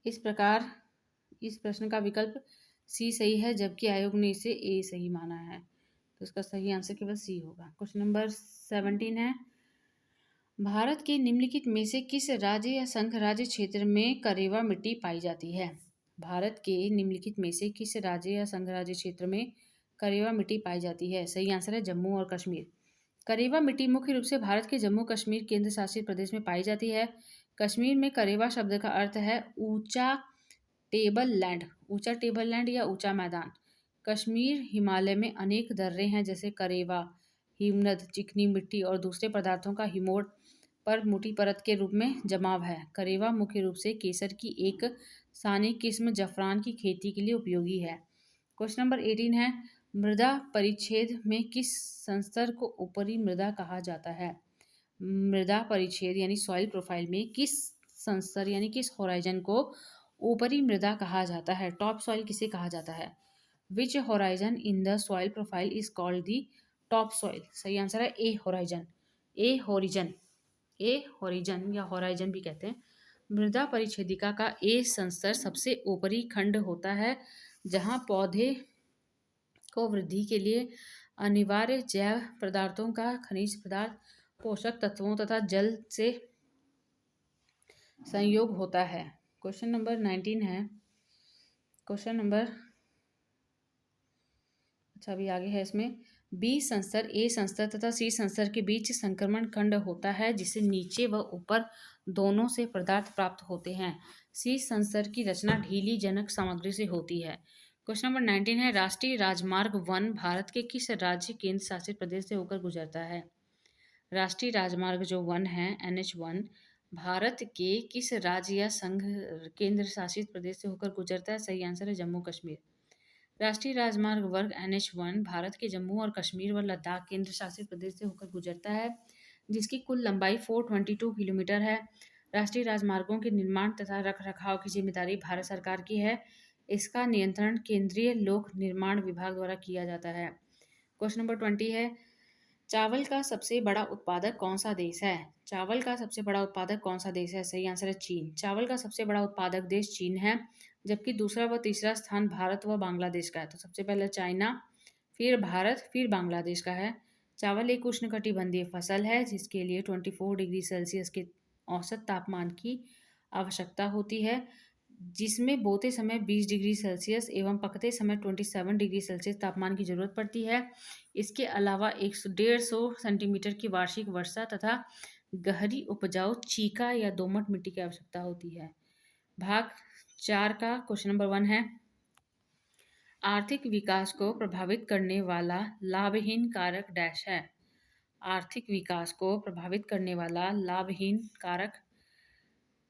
इस प्रश्न का विकल्प सी सही है, जबकि आयोग ने इसे ए सही माना है, तो इसका सही आंसर केवल सी होगा। क्वेश्चन नंबर 17 है, भारत के निम्नलिखित में से किस राज्य या संघ राज्य क्षेत्र में करेवा मिट्टी पाई जाती है? भारत के निम्नलिखित में से किस राज्य या संघ राज्य क्षेत्र में करेवा मिट्टी पाई जाती है? सही आंसर है जम्मू और कश्मीर। करेवा मिट्टी मुख्य रूप से भारत के जम्मू कश्मीर केंद्र शासित प्रदेश में पाई जाती है। कश्मीर में करेवा शब्द का अर्थ है ऊंचा टेबल लैंड या ऊंचा मैदान। कश्मीर हिमालय में अनेक दर्रे हैं, जैसे करेवा, हिमनद, चिकनी मिट्टी और दूसरे पदार्थों का हिमोड़ पर मोटी परत के रूप में जमाव है। करेवा मुख्य रूप से केसर की एक सानी किस्म जफरान की खेती के लिए उपयोगी है। क्वेश्चन नंबर 18 है, मृदा परिच्छेद में किस संस्तर को ऊपरी मृदा कहा जाता है? मृदा परिच्छेद यानी सॉइल प्रोफाइल में किस संस्तर यानी किस होराइजन को ऊपरी मृदा कहा जाता है? टॉप सॉइल किसे कहा जाता है? Which horizon in the soil profile is called the top soil? सही आंसर है A horizon. A horizon, A horizon या होराइजन भी कहते हैं। मृदा परिच्छेदिका का ए संस्तर सबसे ऊपरी खंड होता है जहां पौधे को वृद्धि के लिए अनिवार्य जैव पदार्थों का खनिज पदार्थ, पोषक तत्वों तथा जल से संयोग होता है। क्वेश्चन नंबर 19 है। क्वेश्चन नंबर अच्छा अभी आगे है इसमें। बी संस्तर, ए संस्तर तथा सी संस्तर के बीच संक्रमण खंड होता है जिसे नीचे व ऊपर दोनों से पदार्थ प्राप्त होते हैं। सी संस्तर की रचना ढीली जनक सामग्री से होती है। क्वेश्चन नंबर 19 है। राष्ट्रीय राजमार्ग 1 भारत के किस राज्य केंद्र शासित प्रदेश से होकर गुजरता है? राष्ट्रीय राजमार्ग जो 1 है NH1 भारत के किस राज्य या संघ केंद्र शासित प्रदेश से होकर गुजरता है? सही आंसर है जम्मू कश्मीर। राष्ट्रीय राजमार्ग वर्ग NH1 भारत के जम्मू और कश्मीर व लद्दाख केंद्र शासित प्रदेश से होकर गुजरता है जिसकी कुल लंबाई 422 किलोमीटर है। राष्ट्रीय राजमार्गों के निर्माण तथा रखरखाव की जिम्मेदारी भारत सरकार की है। इसका नियंत्रण केंद्रीय लोक निर्माण विभाग द्वारा किया जाता है। क्वेश्चन नंबर 20 है। चावल का सबसे बड़ा उत्पादक कौन सा देश है? चावल का सबसे बड़ा उत्पादक कौन सा देश है? सही आंसर है चीन। चावल का सबसे बड़ा उत्पादक देश चीन है जबकि दूसरा व तीसरा स्थान भारत व बांग्लादेश का है। तो सबसे पहले चाइना, फिर भारत, फिर बांग्लादेश का है। चावल एक उष्णकटिबंधीय फसल है जिसके लिए 24 डिग्री सेल्सियस के औसत तापमान की आवश्यकता होती है जिसमें बोते समय 20 डिग्री सेल्सियस एवं पकते समय 27 डिग्री सेल्सियस तापमान की जरूरत पड़ती है। इसके अलावा 150 सेंटीमीटर की वार्षिक वर्षा तथा गहरी उपजाऊ चीका या दोमट मिट्टी की आवश्यकता होती है। भाग 4 का क्वेश्चन नंबर 1 है। आर्थिक विकास को प्रभावित करने वाला लाभहीन कारक डैश है। आर्थिक विकास को प्रभावित करने वाला लाभहीन कारक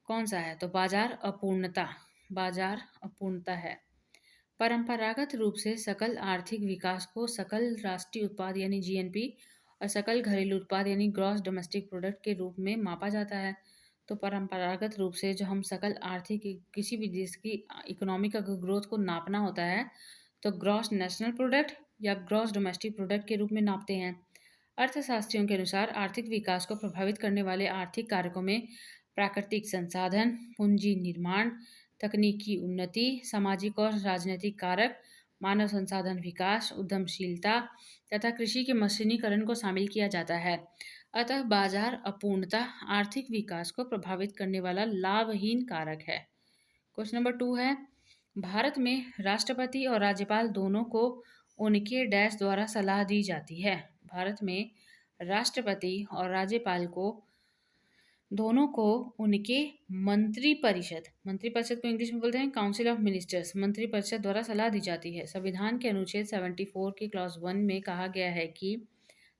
कौन सा है? तो बाजार अपूर्णता, बाजार अपूर्णता है। परंपरागत रूप से सकल आर्थिक विकास को सकल राष्ट्रीय उत्पाद यानी GNP और सकल घरेलू उत्पाद यानी ग्रॉस डोमेस्टिक प्रोडक्ट के रूप में मापा जाता है। तो परंपरागत रूप से जो हम सकल आर्थिक किसी भी देश की इकोनॉमिक अगर ग्रोथ को नापना होता है तो ग्रॉस नेशनल प्रोडक्ट या ग्रॉस डोमेस्टिक प्रोडक्ट के रूप में नापते हैं। अर्थशास्त्रियों के अनुसार आर्थिक विकास को प्रभावित करने वाले आर्थिक कारकों में प्राकृतिक संसाधन, पूंजी निर्माण, तकनीकी उन्नति, सामाजिक और राजनीतिक कारक, मानव संसाधन विकास, उद्यमशीलता तथा कृषि के मशीनीकरण को शामिल किया जाता है। अतः बाजार अपूर्णता आर्थिक विकास को प्रभावित करने वाला लाभहीन कारक है। क्वेश्चन नंबर 2 है। भारत में राष्ट्रपति और राज्यपाल दोनों को उनके डैश द्वारा सलाह दी जाती है। भारत में राष्ट्रपति और राज्यपाल को दोनों को उनके मंत्रिपरिषद को इंग्लिश में बोलते हैं काउंसिल ऑफ मिनिस्टर्स, मंत्रिपरिषद द्वारा सलाह दी जाती है। संविधान के अनुच्छेद 74 के क्लॉज 1 में कहा गया है कि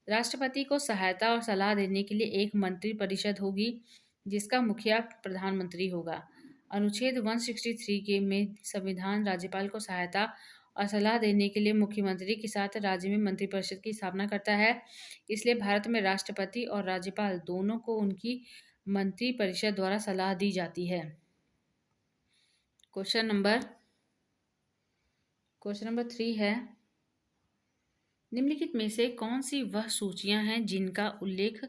राष्ट्रपति को सहायता और सलाह देने के लिए एक मंत्रिपरिषद होगी जिसका मुखिया प्रधानमंत्री होगा। अनुच्छेद 163 के में संविधान राज्यपाल को सहायता और सलाह देने के लिए मुख्यमंत्री के साथ राज्य में मंत्रिपरिषद की स्थापना करता है। इसलिए भारत में राष्ट्रपति और राज्यपाल दोनों को उनकी मंत्रिपरिषद द्वारा सलाह दी जाती है। क्वेश्चन नंबर 3 है। निम्नलिखित में से कौन सी वह सूचियां हैं जिनका उल्लेख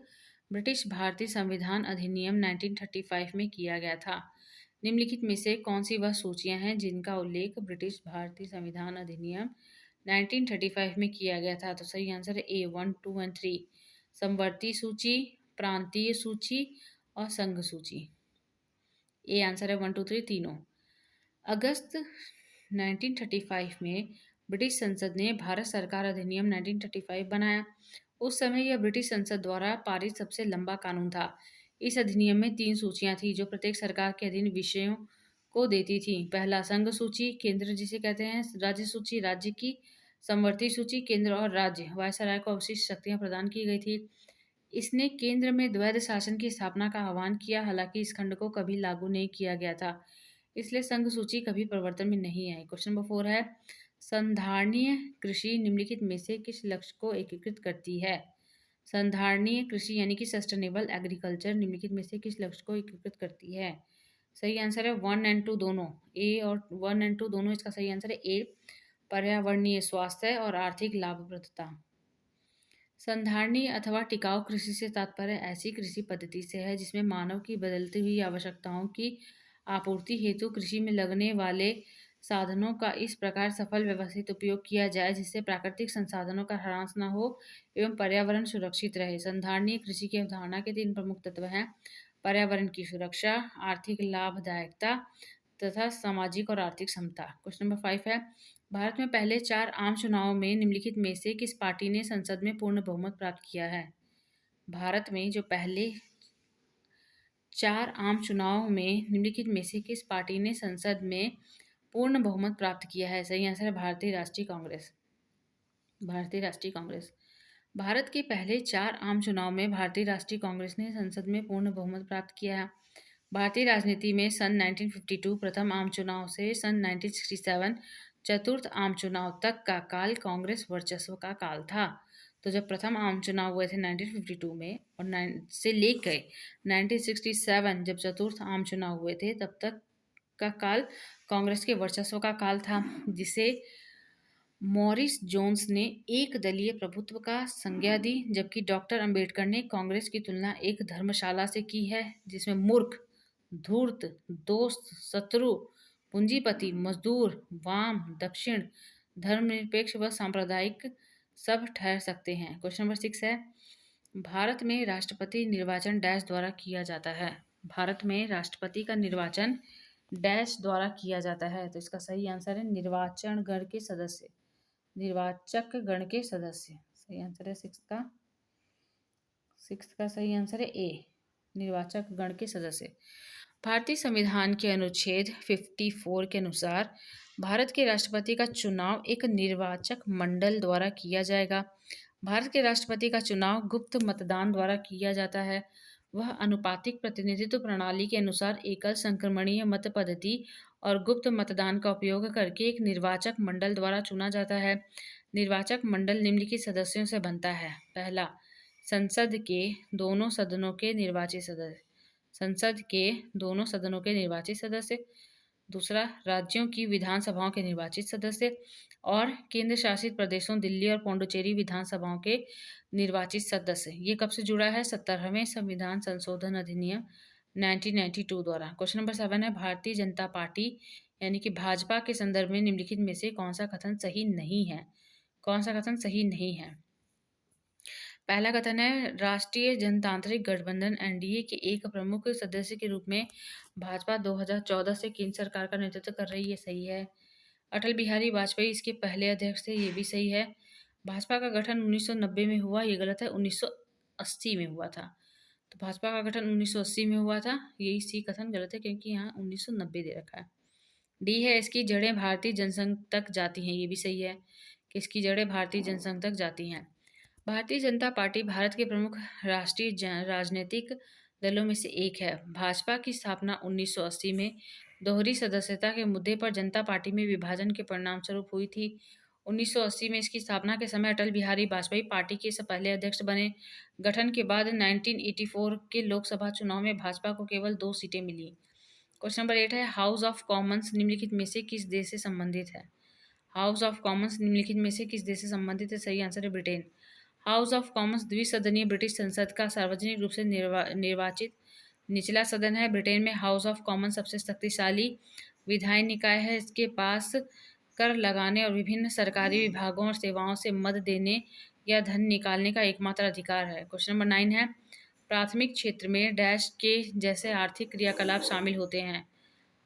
ब्रिटिश भारतीय संविधान अधिनियम 1935 में किया गया था? निम्नलिखित में से कौन सी वह सूचियां हैं जिनका उल्लेख ब्रिटिश भारतीय संविधान अधिनियम 1935 में किया गया था? तो सही आंसर है A 1, 2 एंड 3। समवर्ती सूची, प्रांतीय सूची और संघ सूची। ए आंसर है 1, 2, 3 तीनों। अगस्त 1935 में ब्रिटिश संसद ने भारत सरकार अधिनियम 1935 बनाया। उस समय यह ब्रिटिश संसद द्वारा पारित सबसे लंबा कानून था। इस अधिनियम में 3 सूचियां थी जो प्रत्येक सरकार के अधीन विषयों को देती थी। पहला संघ सूची, केंद्र जिसे कहते हैं, राज्य सूची, राज्य की, समवर्ती सूची, केंद्र और राज्य, वायसराय को अवशिष्ट शक्तियां प्रदान की गई थी। इसने केंद्र में द्वैध शासन की स्थापना का आह्वान किया, हालांकि इस खंड को कभी लागू नहीं किया गया था, इसलिए संघ सूची कभी प्रवर्तन में नहीं आई। क्वेश्चन नंबर 4 है। संधारणीय कृषि निम्नलिखित में से किस लक्ष्य को एकीकृत करती है? संधारणीय कृषि यानी कि सस्टेनेबल एग्रीकल्चर निम्नलिखित में से किस लक्ष्य को एकीकृत करती है? सही आंसर है 1 और 2 दोनों। ए और 1 और 2 दोनों इसका सही आंसर है ए। पर्यावरणीय स्वास्थ्य और आर्थिक लाभप्रदता। संधारणीय अथवा टिकाऊ कृषि से तात्पर्य ऐसी कृषि पद्धति से है जिसमें मानव की बदलती हुई आवश्यकताओं की आपूर्ति हेतु कृषि में लगने वाले साधनों का इस प्रकार सफल व्यवस्थित उपयोग किया जाए जिससे प्राकृतिक संसाधनों का ह्रास न हो एवं पर्यावरण सुरक्षित रहे। संधारणीय कृषि की अवधारणा के 3 प्रमुख तत्व हैं: पर्यावरण की सुरक्षा, आर्थिक लाभदायकता तथा सामाजिक और आर्थिक समता। क्वेश्चन नंबर 5 है, भारत में पहले 4 आम चुनावों में निम्नलिखित में से किस पार्टी ने संसद में पूर्ण बहुमत प्राप्त किया है? भारत में जो पहले 4 आम चुनावों में निम्नलिखित में से किस पार्टी ने संसद में पूर्ण बहुमत प्राप्त किया है? सही आंसर है भारतीय राष्ट्रीय कांग्रेस। भारतीय राष्ट्रीय कांग्रेस। भारत के पहले 4 आम चुनाव में भारतीय राष्ट्रीय कांग्रेस ने संसद में पूर्ण बहुमत प्राप्त किया है। भारतीय राजनीति में सन 1952 प्रथम आम चुनाव से सन 1967 चतुर्थ आम चुनाव तक का काल कांग्रेस वर्चस्व का काल था। तो जब प्रथम आम चुनाव हुए थे 1952 में और से लेकर 1967 जब चतुर्थ आम चुनाव हुए थे तब तक का काल कांग्रेस के वर्चस्व का काल था, जिसे मॉरिस जोन्स ने एक दलीय प्रभुत्व का संज्ञा दी, जबकि डॉक्टर अंबेडकर ने कांग्रेस की तुलना एक धर्मशाला से की है जिसमें मूर्ख, धूर्त, दोस्त, शत्रु, पूंजीपति, मजदूर, वाम, दक्षिण, धर्मनिरपेक्ष व सांप्रदायिक सब ठहर सकते हैं। क्वेश्चन नंबर 6 है, भारत में राष्ट्रपति निर्वाचन डैश द्वारा किया जाता है? भारत में राष्ट्रपति का निर्वाचन डैश द्वारा किया जाता है। तो इसका सही आंसर है निर्वाचन गण के सदस्य, निर्वाचक गण के सदस्य। सही आंसर है सिक्स का सही आंसर है ए, निर्वाचक गण के सदस्य। भारतीय संविधान के अनुच्छेद 54 के अनुसार भारत के राष्ट्रपति का चुनाव एक निर्वाचक मंडल द्वारा किया जाएगा। भारत के राष्ट्रपति का चुनाव गुप्त मतदान द्वारा किया जाता है। वह अनुपातिक प्रतिनिधित्व प्रणाली के अनुसार एकल संक्रमणीय मत पद्धति और गुप्त मतदान का उपयोग करके एक निर्वाचक मंडल द्वारा चुना जाता है। निर्वाचक मंडल निम्नलिखित सदस्यों से बनता है: पहला, संसद के दोनों सदनों के निर्वाचित सदस्य, संसद के दोनों सदनों के निर्वाचित सदस्य। दूसरा, राज्यों की विधानसभाओं के निर्वाचित सदस्य। और केंद्र शासित प्रदेशों दिल्ली और पौंडुचेरी विधानसभाओं के निर्वाचित सदस्य। ये कब से जुड़ा है? 17वें संविधान संशोधन अधिनियम 1992 द्वारा। क्वेश्चन नंबर 7 है, भारतीय जनता पार्टी यानी कि भाजपा के संदर्भ में निम्नलिखित में से कौन सा कथन सही नहीं है? कौन सा कथन सही नहीं है? पहला कथन है, राष्ट्रीय जनतांत्रिक गठबंधन एनडीए के एक प्रमुख सदस्य के रूप में भाजपा 2014 से केंद्र सरकार का नेतृत्व कर रही है। सही है। अटल बिहारी वाजपेयी इसके पहले अध्यक्ष थे। ये भी सही है। भाजपा का गठन 1990 में हुआ। ये गलत है, 1980 में हुआ था। तो भाजपा का गठन 1980 में हुआ था। यही सी कथन गलत है क्योंकि यहाँ 1990 दे रखा है। डी है, इसकी जड़ें भारतीय जनसंघ तक जाती हैं। ये भी सही है कि इसकी जड़ें भारतीय जनसंघ तक जाती हैं। भारतीय जनता पार्टी भारत के प्रमुख राष्ट्रीय राजनीतिक दलों में से एक है। भाजपा की स्थापना 1980 में दोहरी सदस्यता के मुद्दे पर जनता पार्टी में विभाजन के परिणामस्वरूप हुई थी। 1980 में इसकी स्थापना के समय अटल बिहारी वाजपेयी पार्टी के पहले अध्यक्ष बने। गठन के बाद 1984 के लोकसभा चुनाव में भाजपा को केवल 2 सीटें मिली। क्वेश्चन नंबर 8 है, हाउस ऑफ कॉमन्स निम्नलिखित में से किस देश से संबंधित है? हाउस ऑफ कॉमन्स निम्नलिखित में से किस देश से संबंधित है? सही आंसर है ब्रिटेन। हाउस ऑफ कॉमन्स द्विसदनीय ब्रिटिश संसद का सार्वजनिक रूप से निर्वाचित निचला सदन है। ब्रिटेन में हाउस ऑफ कॉमन्स सबसे शक्तिशाली विधायी निकाय है। इसके पास कर लगाने और विभिन्न सरकारी विभागों और सेवाओं से मद देने या धन निकालने का एकमात्र अधिकार है। क्वेश्चन नंबर 9 है, प्राथमिक क्षेत्र में डैश के जैसे आर्थिक क्रियाकलाप शामिल होते हैं?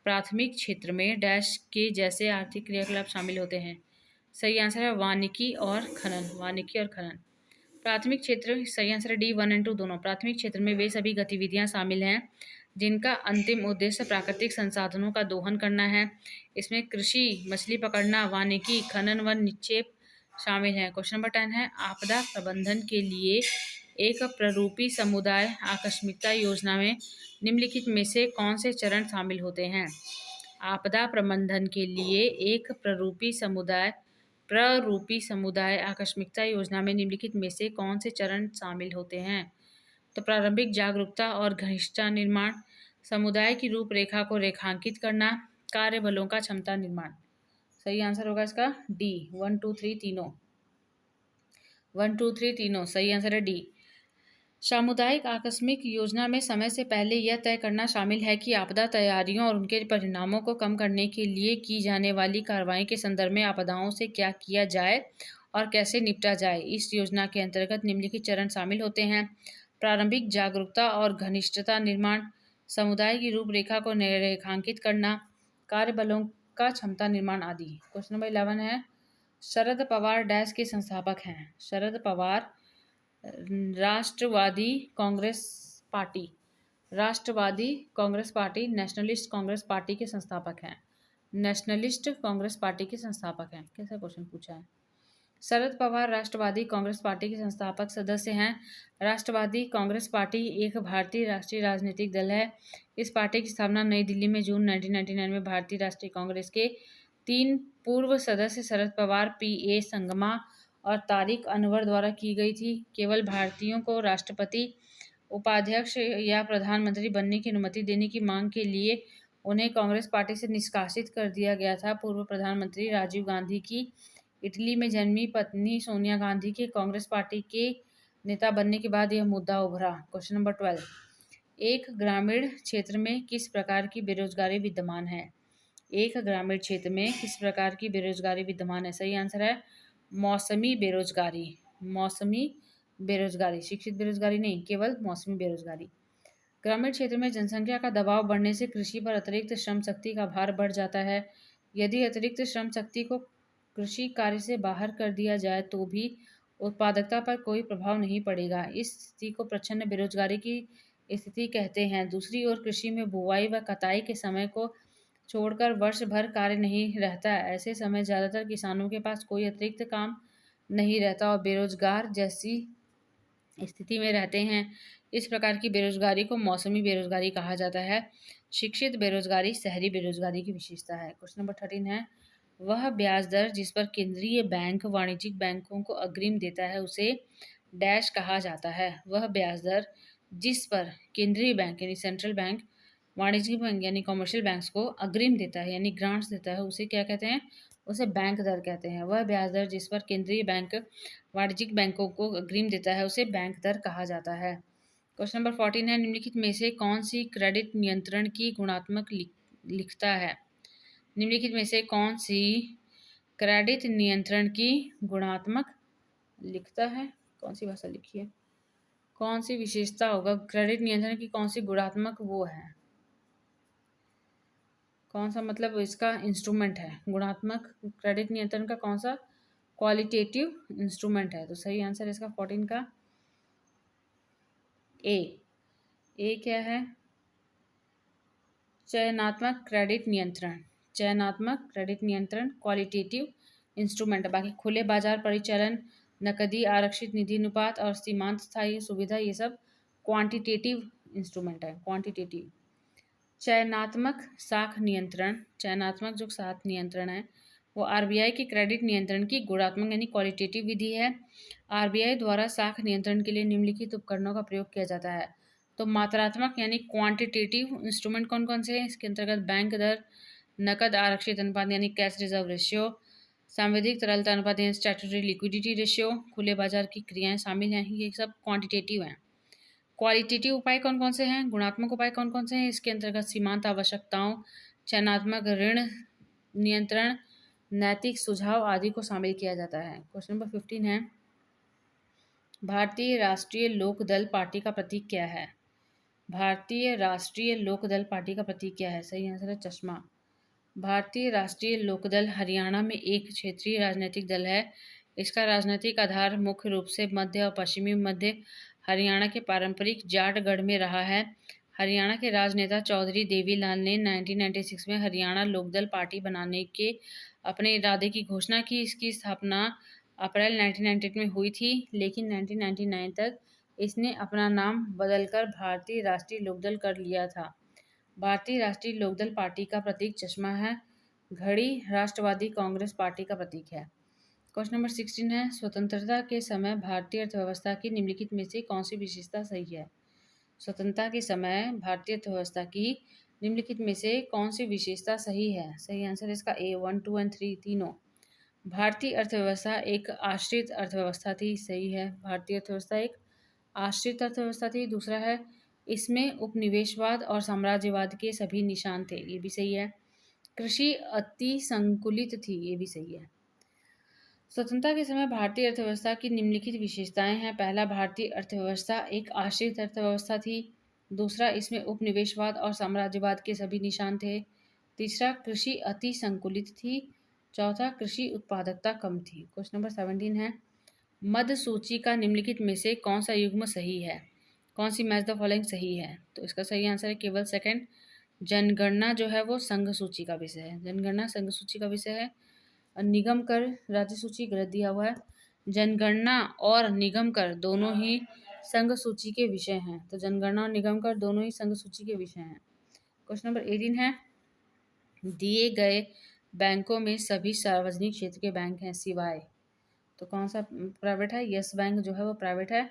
प्राथमिक क्षेत्र में डैश के जैसे आर्थिक क्रियाकलाप शामिल होते हैं? सही आंसर है वानिकी और खनन। वानिकी और खनन। प्राथमिक क्षेत्र, सही आंसर है डी, 1 और 2 दोनों। प्राथमिक क्षेत्र में वे सभी गतिविधियां शामिल हैं जिनका अंतिम उद्देश्य प्राकृतिक संसाधनों का दोहन करना है। इसमें कृषि, मछली पकड़ना, वानिकी, खनन व निक्षेप शामिल हैं। क्वेश्चन नंबर 10 है, आपदा प्रबंधन के लिए एक प्ररूपी समुदाय आकस्मिकता योजना में निम्नलिखित में से कौन से चरण शामिल होते हैं? आपदा प्रबंधन के लिए एक प्ररूपी समुदाय आकस्मिकता योजना में निम्नलिखित में से कौन से चरण शामिल होते हैं? तो प्रारंभिक जागरूकता और घनिष्ठता निर्माण, समुदाय की रूपरेखा को रेखांकित करना, कार्य बलों का क्षमता निर्माण। सही आंसर होगा इसका डी, 1 2 3 तीनों, 1 2 3 तीनों सही आंसर है डी। सामुदायिक आकस्मिक योजना में समय से पहले यह तय करना शामिल है कि आपदा तैयारियों और उनके परिणामों को कम करने के लिए की जाने वाली कार्रवाई के संदर्भ में आपदाओं से क्या किया जाए और कैसे निपटा जाए। इस योजना के अंतर्गत निम्नलिखित चरण शामिल होते हैं: प्रारंभिक जागरूकता और घनिष्ठता निर्माण, समुदाय की रूपरेखा को रेखांकित करना, कार्यबलों का क्षमता निर्माण आदि। क्वेश्चन नंबर 11 है, शरद पवार डैश के संस्थापक हैं। Sharad Pawar Rashtravadi Congress party, Rashtravadi Congress party, Nationalist Congress party के संस्थापक हैं। नेशनलिस्ट कांग्रेस पार्टी के संस्थापक हैं। कैसा क्वेश्चन पूछा है। शरद पवार राष्ट्रवादी कांग्रेस पार्टी के संस्थापक सदस्य हैं। राष्ट्रवादी कांग्रेस पार्टी एक भारतीय राष्ट्रीय राजनीतिक दल है। इस पार्टी की स्थापना नई दिल्ली में जून 1999 में भारतीय राष्ट्रीय कांग्रेस के 3 पूर्व सदस्य शरद पवार, पी.ए. संगमा और तारिक अनवर द्वारा की गई थी। केवल भारतीयों को राष्ट्रपति, उपाध्यक्ष या प्रधानमंत्री बनने की अनुमति देने की मांग के लिए उन्हें कांग्रेस पार्टी से निष्कासित कर दिया गया था। पूर्व प्रधानमंत्री राजीव गांधी की इटली में जन्मी पत्नी सोनिया गांधी के कांग्रेस पार्टी के नेता बनने के बाद यह मुद्दा उभरा। क्वेश्चन नंबर 12, एक ग्रामीण क्षेत्र में किस प्रकार की बेरोजगारी विद्यमान है। एक ग्रामीण क्षेत्र में किस प्रकार की बेरोजगारी विद्यमान है। सही आंसर है मौसमी बेरोजगारी। मौसमी बेरोजगारी, शिक्षित बेरोजगारी नहीं, केवल मौसमी बेरोजगारी। ग्रामीण क्षेत्र में जनसंख्या का दबाव बढ़ने से कृषि पर अतिरिक्त श्रम शक्ति का भार बढ़ जाता है। यदि अतिरिक्त श्रम शक्ति को कृषि कार्य से बाहर कर दिया जाए तो भी उत्पादकता पर कोई प्रभाव नहीं पड़ेगा। इस स्थिति को प्रच्छन्न बेरोजगारी की स्थिति कहते हैं। दूसरी ओर कृषि में बुवाई व कटाई के समय को छोड़कर वर्ष भर कार्य नहीं रहता। ऐसे समय ज़्यादातर किसानों के पास कोई अतिरिक्त काम नहीं रहता और बेरोजगार जैसी स्थिति में रहते हैं। इस प्रकार की बेरोजगारी को मौसमी बेरोजगारी कहा जाता है। शिक्षित बेरोजगारी शहरी बेरोजगारी की विशेषता है। क्वेश्चन नंबर 13 है, वह ब्याज दर जिस पर केंद्रीय बैंक वाणिज्यिक बैंकों को अग्रिम देता है उसे डैश कहा जाता है। वह ब्याज दर जिस पर केंद्रीय बैंक यानी सेंट्रल बैंक वाणिज्यिक बैंक यानी कॉमर्शियल बैंक्स को अग्रिम देता है यानी ग्रांट्स देता है उसे क्या कहते हैं, उसे बैंक दर कहते हैं। वह ब्याज दर जिस पर केंद्रीय बैंक वाणिज्यिक बैंकों को अग्रिम देता है उसे बैंक दर कहा जाता है। क्वेश्चन नंबर 14 है, निम्नलिखित में से कौन सी क्रेडिट नियंत्रण की गुणात्मक लिखता है। निम्नलिखित में से कौन सी क्रेडिट नियंत्रण की गुणात्मक लिखता है। कौन सी भाषा लिखी है, कौन सी विशेषता होगा क्रेडिट नियंत्रण की, कौन सी गुणात्मक वो है, कौन सा मतलब इसका इंस्ट्रूमेंट है। गुणात्मक क्रेडिट नियंत्रण का कौन सा क्वालिटेटिव इंस्ट्रूमेंट है। तो सही आंसर इसका 14 का ए क्या है, चयनात्मक क्रेडिट नियंत्रण। चयनात्मक क्रेडिट नियंत्रण क्वालिटेटिव इंस्ट्रूमेंट। बाकी खुले बाजार परिचालन, नकदी आरक्षित निधि अनुपात और सीमांत स्थायी सुविधा ये सब क्वांटिटेटिव इंस्ट्रूमेंट है। क्वांटिटेटिव। चयनात्मक साख नियंत्रण, चयनात्मक जो साख नियंत्रण है वो आरबीआई के क्रेडिट नियंत्रण की गुणात्मक यानी क्वालिटेटिव विधि है। आरबीआई द्वारा साख नियंत्रण के लिए निम्नलिखित उपकरणों का प्रयोग किया जाता है। तो मात्रात्मक यानी क्वांटिटेटिव इंस्ट्रूमेंट कौन कौन से हैं, इसके अंतर्गत बैंक दर, नकद आरक्षित अनुपात यानी कैश रिजर्व रेशियो, सांविधिक तरलता अनुपात यानी स्टैट्यूटरी लिक्विडिटी रेशियो, खुले बाजार की क्रियाएं शामिल हैं, ये सब क्वांटिटेटिव हैं। क्वालिटेटिव उपाय कौन कौन से हैं, गुणात्मक उपाय कौन कौन से हैं, इसके अंतर्गत सीमांत आवश्यकताओं, चयनात्मक ऋण नियंत्रण, नैतिक सुझाव आदि को शामिल किया जाता है। क्वेश्चन नंबर 15 है, भारतीय राष्ट्रीय लोकदल पार्टी का प्रतीक क्या है। भारतीय राष्ट्रीय लोकदल पार्टी का प्रतीक क्या है। सही आंसर है चश्मा। भारतीय राष्ट्रीय लोकदल हरियाणा में एक क्षेत्रीय राजनीतिक दल है। इसका राजनीतिक आधार मुख्य रूप से मध्य और पश्चिमी मध्य हरियाणा के पारंपरिक जाटगढ़ में रहा है। हरियाणा के राजनेता चौधरी देवीलाल ने 1996 में हरियाणा लोकदल पार्टी बनाने के अपने इरादे की घोषणा की। इसकी स्थापना अप्रैल 1998 में हुई थी, लेकिन 1999 तक इसने अपना नाम बदलकर भारतीय राष्ट्रीय लोकदल कर लिया था। भारतीय राष्ट्रीय लोकदल पार्टी का प्रतीक चश्मा है। घड़ी राष्ट्रवादी कांग्रेस पार्टी का प्रतीक है। क्वेश्चन नंबर 16 है, स्वतंत्रता के समय भारतीय अर्थव्यवस्था की निम्नलिखित में से कौन सी विशेषता सही है। स्वतंत्रता के समय भारतीय अर्थव्यवस्था की निम्नलिखित में से कौन सी विशेषता सही है? सही आंसर इसका ए, 1, 2 एंड 3 तीनों। भारतीय अर्थव्यवस्था एक आश्रित अर्थव्यवस्था थी, सही है। भारतीय अर्थव्यवस्था एक आश्रित अर्थव्यवस्था थी। दूसरा है, इसमें उपनिवेशवाद और साम्राज्यवाद के सभी निशान थे, ये भी सही है। कृषि अति संकुलित थी, ये भी सही है। स्वतंत्रता के समय भारतीय अर्थव्यवस्था की निम्नलिखित विशेषताएं हैं। पहला, भारतीय अर्थव्यवस्था एक आश्रित अर्थव्यवस्था थी। दूसरा, इसमें उपनिवेशवाद और साम्राज्यवाद के सभी निशान थे। तीसरा, कृषि अति संकुलित थी। चौथा, कृषि उत्पादकता कम थी। क्वेश्चन नंबर 17 है, मध्य सूची का निम्नलिखित में से कौन सा युग्म सही है? कौन सी मैच द फॉलोइंग सही है? तो इसका सही आंसर है केवल सेकंड। जनगणना जो है वो संघ सूची का विषय है। जनगणना संघ सूची का विषय है। निगम कर राज्य सूची गलत दिया हुआ है। जनगणना और निगम कर दोनों ही संघ सूची के विषय हैं। तो जनगणना और निगम कर दोनों ही संघ सूची के विषय हैं। क्वेश्चन नंबर 18 है, दिए गए बैंकों में सभी सार्वजनिक क्षेत्र के बैंक हैं सिवाय, तो कौन सा प्राइवेट है? यस बैंक जो है वो प्राइवेट है।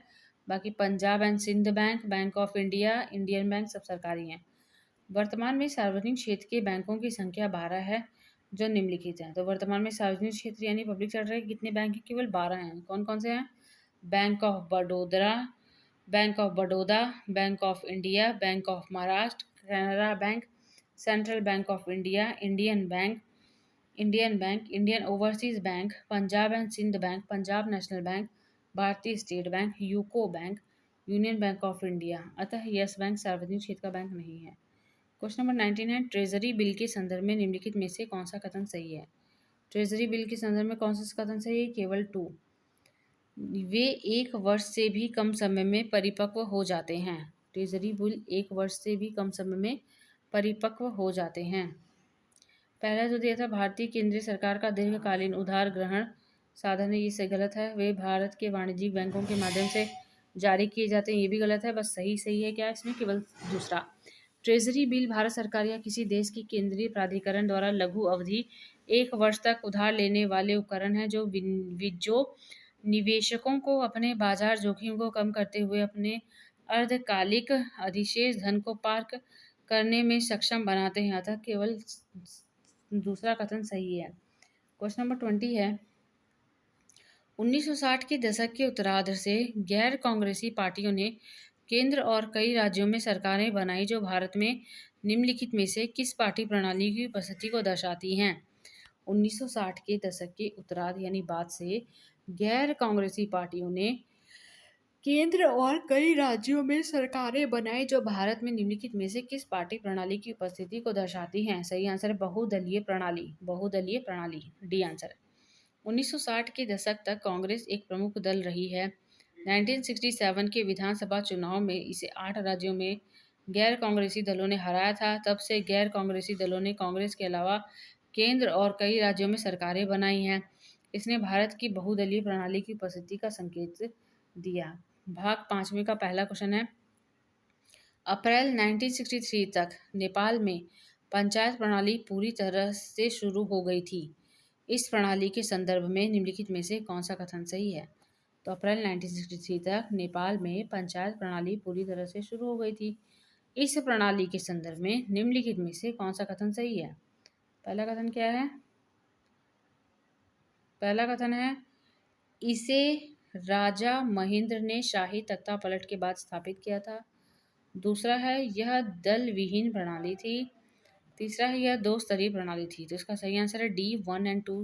बाकी Punjab and Sindh bank, bank of India, Indian bank सब सरकारी हैं। वर्तमान में सार्वजनिक क्षेत्र के बैंकों की संख्या 12 है जो निम्नलिखित हैं। तो वर्तमान में सार्वजनिक क्षेत्र यानी पब्लिक सेक्टर के कितने बैंक हैं? केवल 12 हैं। कौन कौन से हैं? Bank of Baroda, Bank of Baroda, Bank of India, Bank of Maharashtra, Canara Bank, Central Bank of India, Indian Bank, Indian Overseas Bank, Punjab and Sindh Bank, Punjab National Bank, Bharatiya State Bank, UCO Bank, Union Bank of India. अतः Yes Bank सार्वजनिक क्षेत्र का bank नहीं है। Question number 19 है, treasury bill के संदर्भ में निम्नलिखित में से कौन सा कथन सही है? ट्रेजरी बिल के संदर्भ में कौन सा कथन सही है? केवल 2। वे 1 वर्ष से भी कम समय में परिपक्व हो जाते हैं। ट्रेजरी बिल 1 वर्ष से भी कम समय में परिपक्व हो जाते हैं। पहला जो दिया था, भारतीय केंद्रीय सरकार का दीर्घकालीन उधार ग्रहण साधन है, ये सही गलत है। वे भारत के वाणिज्यिक बैंकों के माध्यम से जारी किए जाते हैं, ये भी गलत है। बस सही सही है क्या इसमें? केवल दूसरा। ट्रेजरी बिल भारत सरकार या किसी देश की केंद्रीय प्राधिकरण द्वारा लघु अवधि 1 वर्ष तक उधार लेने वाले उपकरण हैं जो निवेशकों को अपने बाजार जोखिम को कम करते हुए अपने अर्धकालिक अधिशेष धन को पार्क करने में सक्षम बनाते हैं। अतः केवल दूसरा कथन सही है। क्वेश्चन नंबर 20 है, 1960 के दशक के उत्तरार्ध से गैर कांग्रेसी पार्टियों ने केंद्र और कई राज्यों में सरकारें बनाई जो भारत में निम्नलिखित में से किस पार्टी प्रणाली की उपस्थिति को दर्शाती हैं? 1960 के दशक के उत्तरार्ध यानी बाद से गैर कांग्रेसी पार्टियों ने केंद्र और कई राज्यों में सरकारें बनाई जो भारत में निम्नलिखित में से किस पार्टी प्रणाली की उपस्थिति को दर्शाती हैं? सही आंसर है बहुदलीय प्रणाली। बहुदलीय प्रणाली, डी आंसर। 1960 के दशक तक कांग्रेस एक प्रमुख दल रही है। 1967 के विधानसभा चुनाव में इसे 8 राज्यों में गैर कांग्रेसी दलों ने हराया था। तब से गैर कांग्रेसी दलों ने कांग्रेस के अलावा केंद्र और कई राज्यों में सरकारें बनाई हैं। इसने भारत की बहुदलीय प्रणाली की उपस्थिति का संकेत दिया। भाग 5 का पहला क्वेश्चन है, अप्रैल 1963 तक नेपाल में पंचायत प्रणाली पूरी तरह से शुरू हो गई थी। इस प्रणाली के संदर्भ में निम्नलिखित में से कौन सा कथन सही है? तो अप्रैल 1963 तक नेपाल में पंचायत प्रणाली पूरी तरह से शुरू हो गई थी। इस प्रणाली के संदर्भ में निम्नलिखित में से कौन सा कथन सही है? पहला कथन क्या है? पहला कथन है, इसे राजा महेंद्र ने शाही तख्ता पलट के बाद स्थापित किया था। दूसरा है, यह दल विहीन प्रणाली थी। तीसरा है, यह 2 स्तरीय प्रणाली थी। तो इसका सही आंसर है डी, 1 एंड 2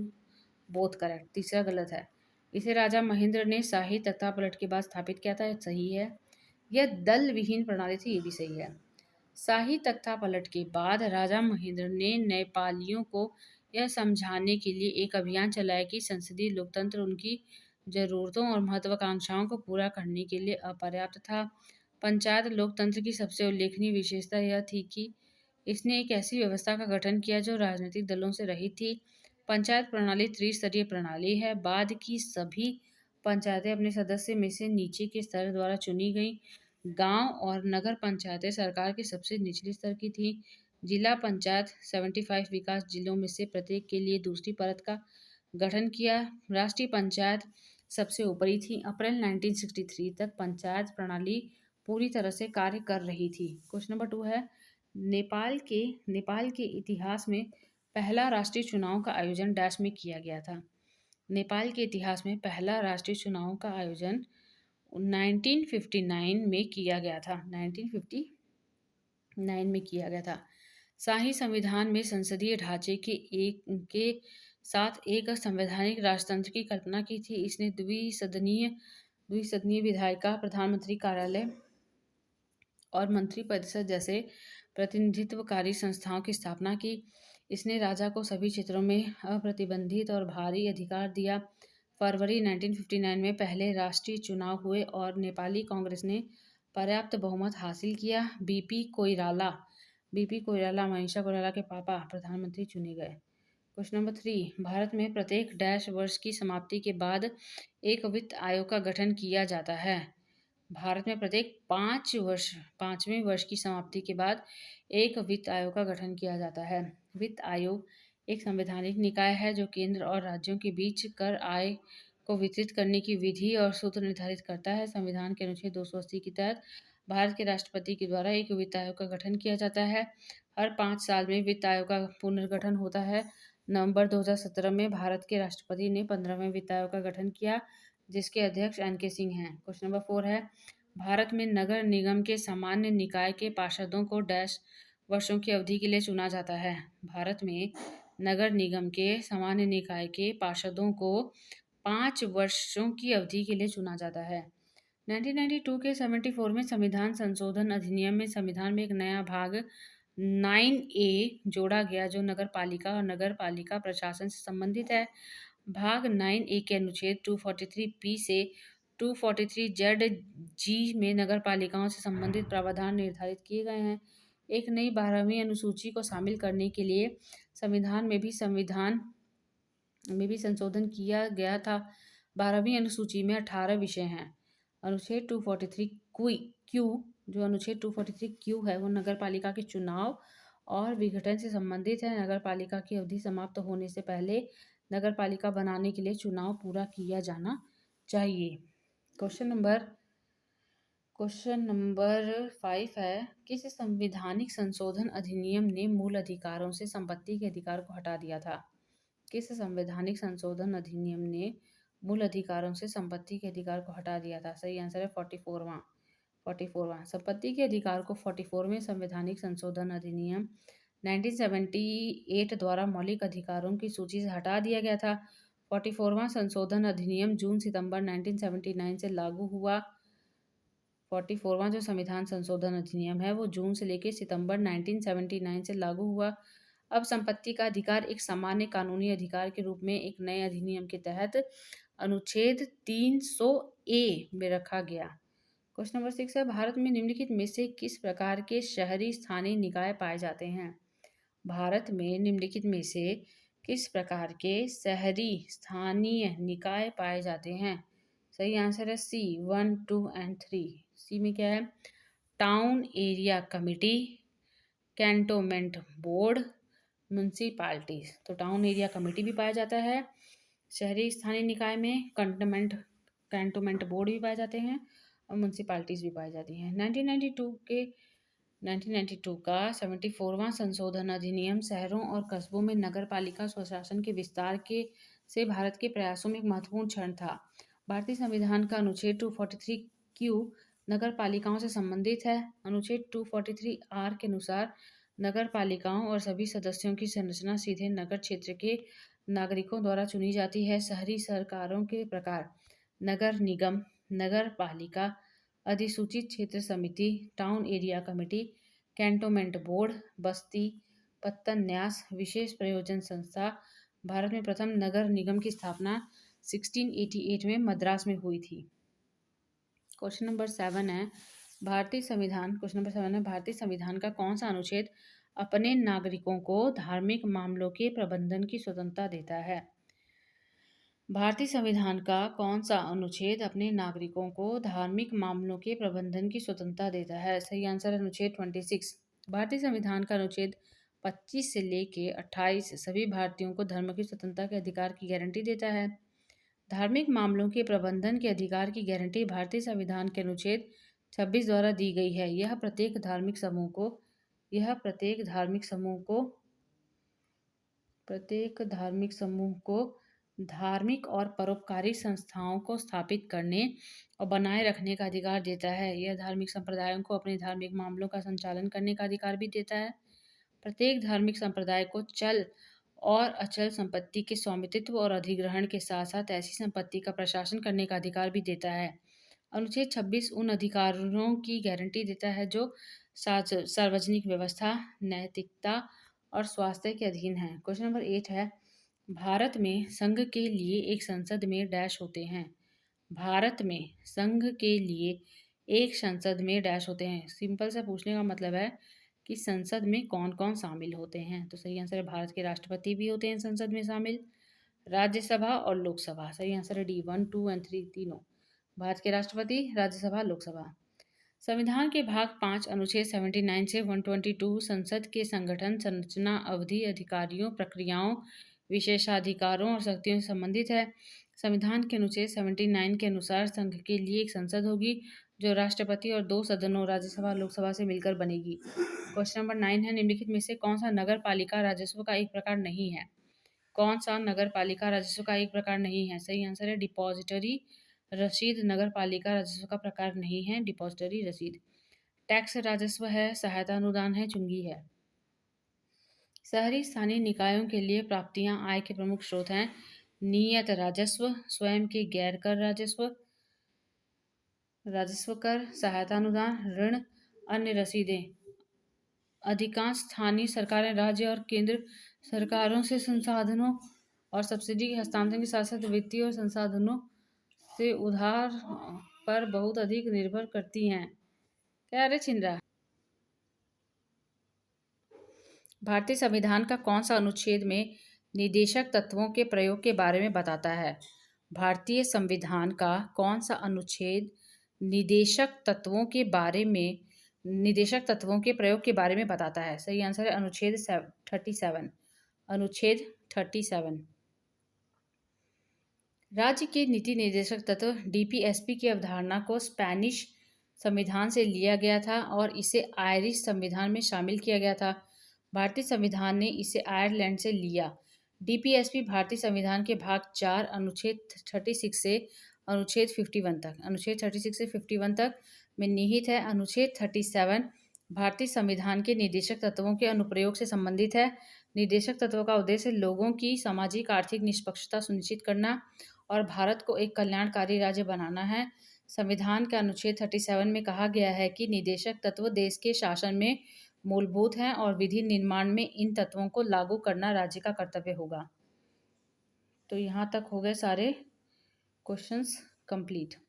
बोथ करेक्ट। तीसरा गलत है। इसे राजा महेंद्र ने शाही तख्ता पलट के बाद स्थापित किया था, सही है। यह दल विहीन प्रणाली थी, ये भी सही है। शाही तख्ता पलट के बाद राजा महेंद्र ने नेपालियों को यह समझाने के लिए एक अभियान चलाया कि संसदीय लोकतंत्र उनकी जरूरतों और महत्वाकांक्षाओं को पूरा करने के लिए अपर्याप्त था। पंचायत लोकतंत्र की सबसे उल्लेखनीय विशेषता यह थी कि इसने एक ऐसी व्यवस्था का गठन किया जो राजनीतिक दलों से रहित थी। पंचायत प्रणाली त्रिस्तरीय प्रणाली है। बाद की सभी पंचायतें अपने सदस्य में से नीचे के स्तर द्वारा चुनी गई। गांव और नगर पंचायतें सरकार के सबसे निचले स्तर की थी। जिला पंचायत 75 विकास जिलों में से प्रत्येक के लिए दूसरी परत का गठन किया। राष्ट्रीय पंचायत सबसे ऊपरी थी। अप्रैल 1963 तक पंचायत प्रणाली पूरी तरह से कार्य कर रही थी। क्वेश्चन नंबर 2 है, नेपाल के इतिहास में पहला राष्ट्रीय चुनाव का आयोजन डैश में किया गया था। नेपाल के इतिहास में पहला राष्ट्रीय चुनाव का आयोजन 1959 में किया गया था। 1959 में किया गया था। शाही संविधान में संसदीय ढांचे के साथ एक संवैधानिक राजतंत्र की कल्पना की थी। इसने द्विसदनीय विधायिका, प्रधानमंत्री कार्यालय और मंत्रिपरिषद जैसे प्रतिनिधित्वकारी संस्थाओं की स्थापना की। इसने राजा को सभी क्षेत्रों में अप्रतिबंधित और भारी अधिकार दिया। फरवरी 1959 में पहले राष्ट्रीय चुनाव हुए और नेपाली कांग्रेस ने पर्याप्त बहुमत हासिल किया। बीपी कोइराला, मनीषा कोइराला के पापा, प्रधानमंत्री चुने गए। क्वेश्चन नंबर 3, भारत में प्रत्येक डैश वर्ष की समाप्ति के बाद एक वित्त आयोग का गठन किया जाता है। भारत में प्रत्येक 5वें वर्ष की समाप्ति के बाद एक वित्त आयोग का गठन किया जाता है। वित्त आयोग एक संवैधानिक निकाय है जो केंद्र और राज्यों के बीच कर आय को वितरित करने की विधि और सूत्र निर्धारित करता है। संविधान के अनुच्छेद 280 के तहत भारत के राष्ट्रपति के द्वारा एक वित्त आयोग का गठन किया जाता है। हर 5 साल में वित्त आयोग का पुनर्गठन होता है। नवंबर 2017 में भारत के राष्ट्रपति ने 15वें वित्त आयोग का गठन किया, जिसके अध्यक्ष NK सिंह हैं। क्वेश्चन नंबर 4 है, भारत में नगर निगम के सामान्य निकाय के पार्षदों को डैश वर्षों की अवधि के लिए चुना जाता है। भारत में नगर निगम के सामान्य निकाय के पार्षदों को 5 वर्षों की अवधि के लिए चुना जाता है। 1992 के 74वें संविधान संशोधन अधिनियम में संविधान में एक नया भाग 9A जोड़ा गया जो नगर पालिका और नगर पालिका प्रशासन से संबंधित है। भाग 9A के अनुच्छेद 243P से 243ZG में नगर पालिकाओं से संबंधित प्रावधान निर्धारित किए गए हैं। एक नई 12वीं अनुसूची को शामिल करने के लिए संविधान में भी संशोधन किया गया था। 12वीं अनुसूची में 18 विषय हैं। अनुच्छेद 243Q जो अनुच्छेद 243Q है वो नगर पालिका के चुनाव और विघटन से संबंधित है। नगर पालिका की अवधि समाप्त होने से पहले नगर पालिका बनाने के लिए चुनाव पूरा किया जाना चाहिए। क्वेश्चन नंबर 5 है, किस संवैधानिक संशोधन अधिनियम ने मूल अधिकारों से संपत्ति के अधिकार को हटा दिया था? किस संवैधानिक संशोधन अधिनियम ने मूल अधिकारों से संपत्ति के अधिकार को हटा दिया था? सही आंसर है 44वां। संपत्ति के अधिकार को 44वें संवैधानिक संशोधन अधिनियम 1978 द्वारा मौलिक अधिकारों की सूची से हटा दिया गया था। 44वां संशोधन अधिनियम जून-सितंबर 1979 से लागू हुआ। 44वां जो संविधान संशोधन अधिनियम है वो जून से लेकर सितंबर 1979 से लागू हुआ। अब संपत्ति का अधिकार एक सामान्य कानूनी अधिकार के रूप में एक नए अधिनियम के तहत अनुच्छेद 300A में रखा गया। क्वेश्चन नंबर 6 है, भारत में निम्नलिखित में से किस प्रकार के शहरी स्थानीय निकाय पाए जाते हैं? भारत में निम्नलिखित में से किस प्रकार के शहरी स्थानीय निकाय पाए जाते हैं? सही आंसर है C 1, 2 and 3। सी में क्या है? Town area committee, cantonment board, municipalities. तो टाउन एरिया कमेटी भी पाया जाता है शहरी स्थानीय निकाय में, कैंटोनमेंट बोर्ड भी पाए जाते हैं और म्यूनसिपालिटीज भी पाई जाती हैं। 1992 का 74वां संशोधन अधिनियम शहरों और कस्बों में नगर पालिका स्वशासन के विस्तार से भारत के प्रयासों में एक महत्वपूर्ण क्षण था। भारतीय संविधान का अनुच्छेद 243Q नगर पालिकाओं से संबंधित है। अनुच्छेद 243R के अनुसार नगर पालिकाओं और सभी सदस्यों की संरचना सीधे नगर क्षेत्र के नागरिकों द्वारा चुनी जाती है। शहरी सरकारों के प्रकार नगर निगम, नगर पालिका, अधिसूचित क्षेत्र समिति, town area committee, cantonment board, बस्ती, पत्तन न्यास, विशेष प्रयोजन संस्था। भारत में प्रथम नगर निगम की स्थापना 1688 में मद्रास में हुई थी। क्वेश्चन नंबर 7 है, भारतीय संविधान का कौन सा अनुच्छेद अपने नागरिकों को धार्मिक मामलों के प्रबंधन की स्वतंत्रता देता है? भारतीय संविधान का कौन सा अनुच्छेद अपने नागरिकों को धार्मिक मामलों के प्रबंधन की स्वतंत्रता देता है? सही आंसर है अनुच्छेद 26। भारतीय संविधान का अनुच्छेद 25 से लेके 28 सभी भारतीयों को धर्म की स्वतंत्रता के अधिकार की गारंटी देता है। धार्मिक मामलों के प्रबंधन के अधिकार की गारंटी भारतीय संविधान के अनुच्छेद 26 द्वारा दी गई है। यह प्रत्येक धार्मिक समूह को धार्मिक और परोपकारी संस्थाओं को स्थापित करने और बनाए रखने का अधिकार देता है। यह धार्मिक संप्रदायों को अपने धार्मिक मामलों का संचालन करने का अधिकार भी देता है। प्रत्येक धार्मिक संप्रदाय को चल और अचल संपत्ति के स्वामित्व और अधिग्रहण के साथ साथ ऐसी संपत्ति का प्रशासन करने का अधिकार भी देता है। अनुच्छेद 26 उन अधिकारों की गारंटी देता है जो सार्वजनिक व्यवस्था, नैतिकता और स्वास्थ्य के अधीन है। क्वेश्चन नंबर 8 है, भारत में संघ के लिए एक संसद में डैश होते हैं। भारत में संघ के लिए एक संसद में डैश होते हैं। सिंपल से पूछने का मतलब है कि संसद में कौन कौन शामिल होते हैं। तो सही आंसर है भारत के राष्ट्रपति भी होते हैं संसद में शामिल, राज्यसभा और लोकसभा। सही आंसर है डी, 1, 2 और 3 तीनों। भारत के राष्ट्रपति, राज्यसभा, लोकसभा। संविधान के भाग 5 अनुच्छेद 79 से 122 संसद के संगठन, संरचना, अवधि, अधिकारियों, प्रक्रियाओं, विशेषाधिकारों और शक्तियों से संबंधित है। संविधान के अनुच्छेद 79 के अनुसार संघ के लिए एक संसद होगी जो राष्ट्रपति और 2 सदनों राज्यसभा लोकसभा से मिलकर बनेगी। क्वेश्चन नंबर 9 है, निम्नलिखित में से कौन सा नगर पालिका राजस्व का एक प्रकार नहीं है। कौन सा नगर पालिका राजस्व का एक प्रकार नहीं है। सही आंसर है डिपॉजिटरी रसीद नगर पालिका राजस्व का प्रकार नहीं है, डिपॉजिटरी रसीद। टैक्स राजस्व है, सहायता अनुदान है, चुंगी है। शहरी स्थानीय निकायों के लिए प्राप्तियां आय के प्रमुख स्रोत हैं। नियत राजस्व, स्वयं के गैर कर राजस्व कर, सहायता अनुदान, ऋण, अन्य रसीदें। अधिकांश स्थानीय सरकारें राज्य और केंद्र सरकारों से संसाधनों और सब्सिडी के हस्तांतरण के साथ साथ वित्तीय और संसाधनों से उधार पर बहुत अधिक निर्भर करती हैं। क्या रे छिंद्रा? भारतीय संविधान का कौन सा अनुच्छेद में निदेशक तत्वों के प्रयोग के बारे में बताता है। भारतीय संविधान का कौन सा अनुच्छेद निदेशक तत्वों के प्रयोग के बारे में बताता है। सही आंसर है अनुच्छेद 37। अनुच्छेद 37। राज्य के नीति निर्देशक तत्व डीपीएसपी की अवधारणा को स्पेनिश संविधान से लिया गया था और इसे आयरिश संविधान में शामिल किया गया था। भारतीय संविधान ने इसे आयरलैंड से लिया। डीपीएसपी भारतीय संविधान के भाग 4 अनुच्छेद 36 से अनुच्छेद 51 तक में निहित है। अनुच्छेद 37 भारतीय संविधान के निदेशक तत्वों के अनुप्रयोग से संबंधित है। निदेशक तत्वों का उद्देश्य लोगों की सामाजिक आर्थिक निष्पक्षता सुनिश्चित करना और भारत को एक कल्याणकारी राज्य बनाना है। संविधान के अनुच्छेद 37 में कहा गया है कि निदेशक तत्व देश के शासन में मूलभूत हैं और विधि निर्माण में इन तत्वों को लागू करना राज्य का कर्तव्य होगा। तो यहाँ तक हो गए सारे क्वेश्चंस कंप्लीट।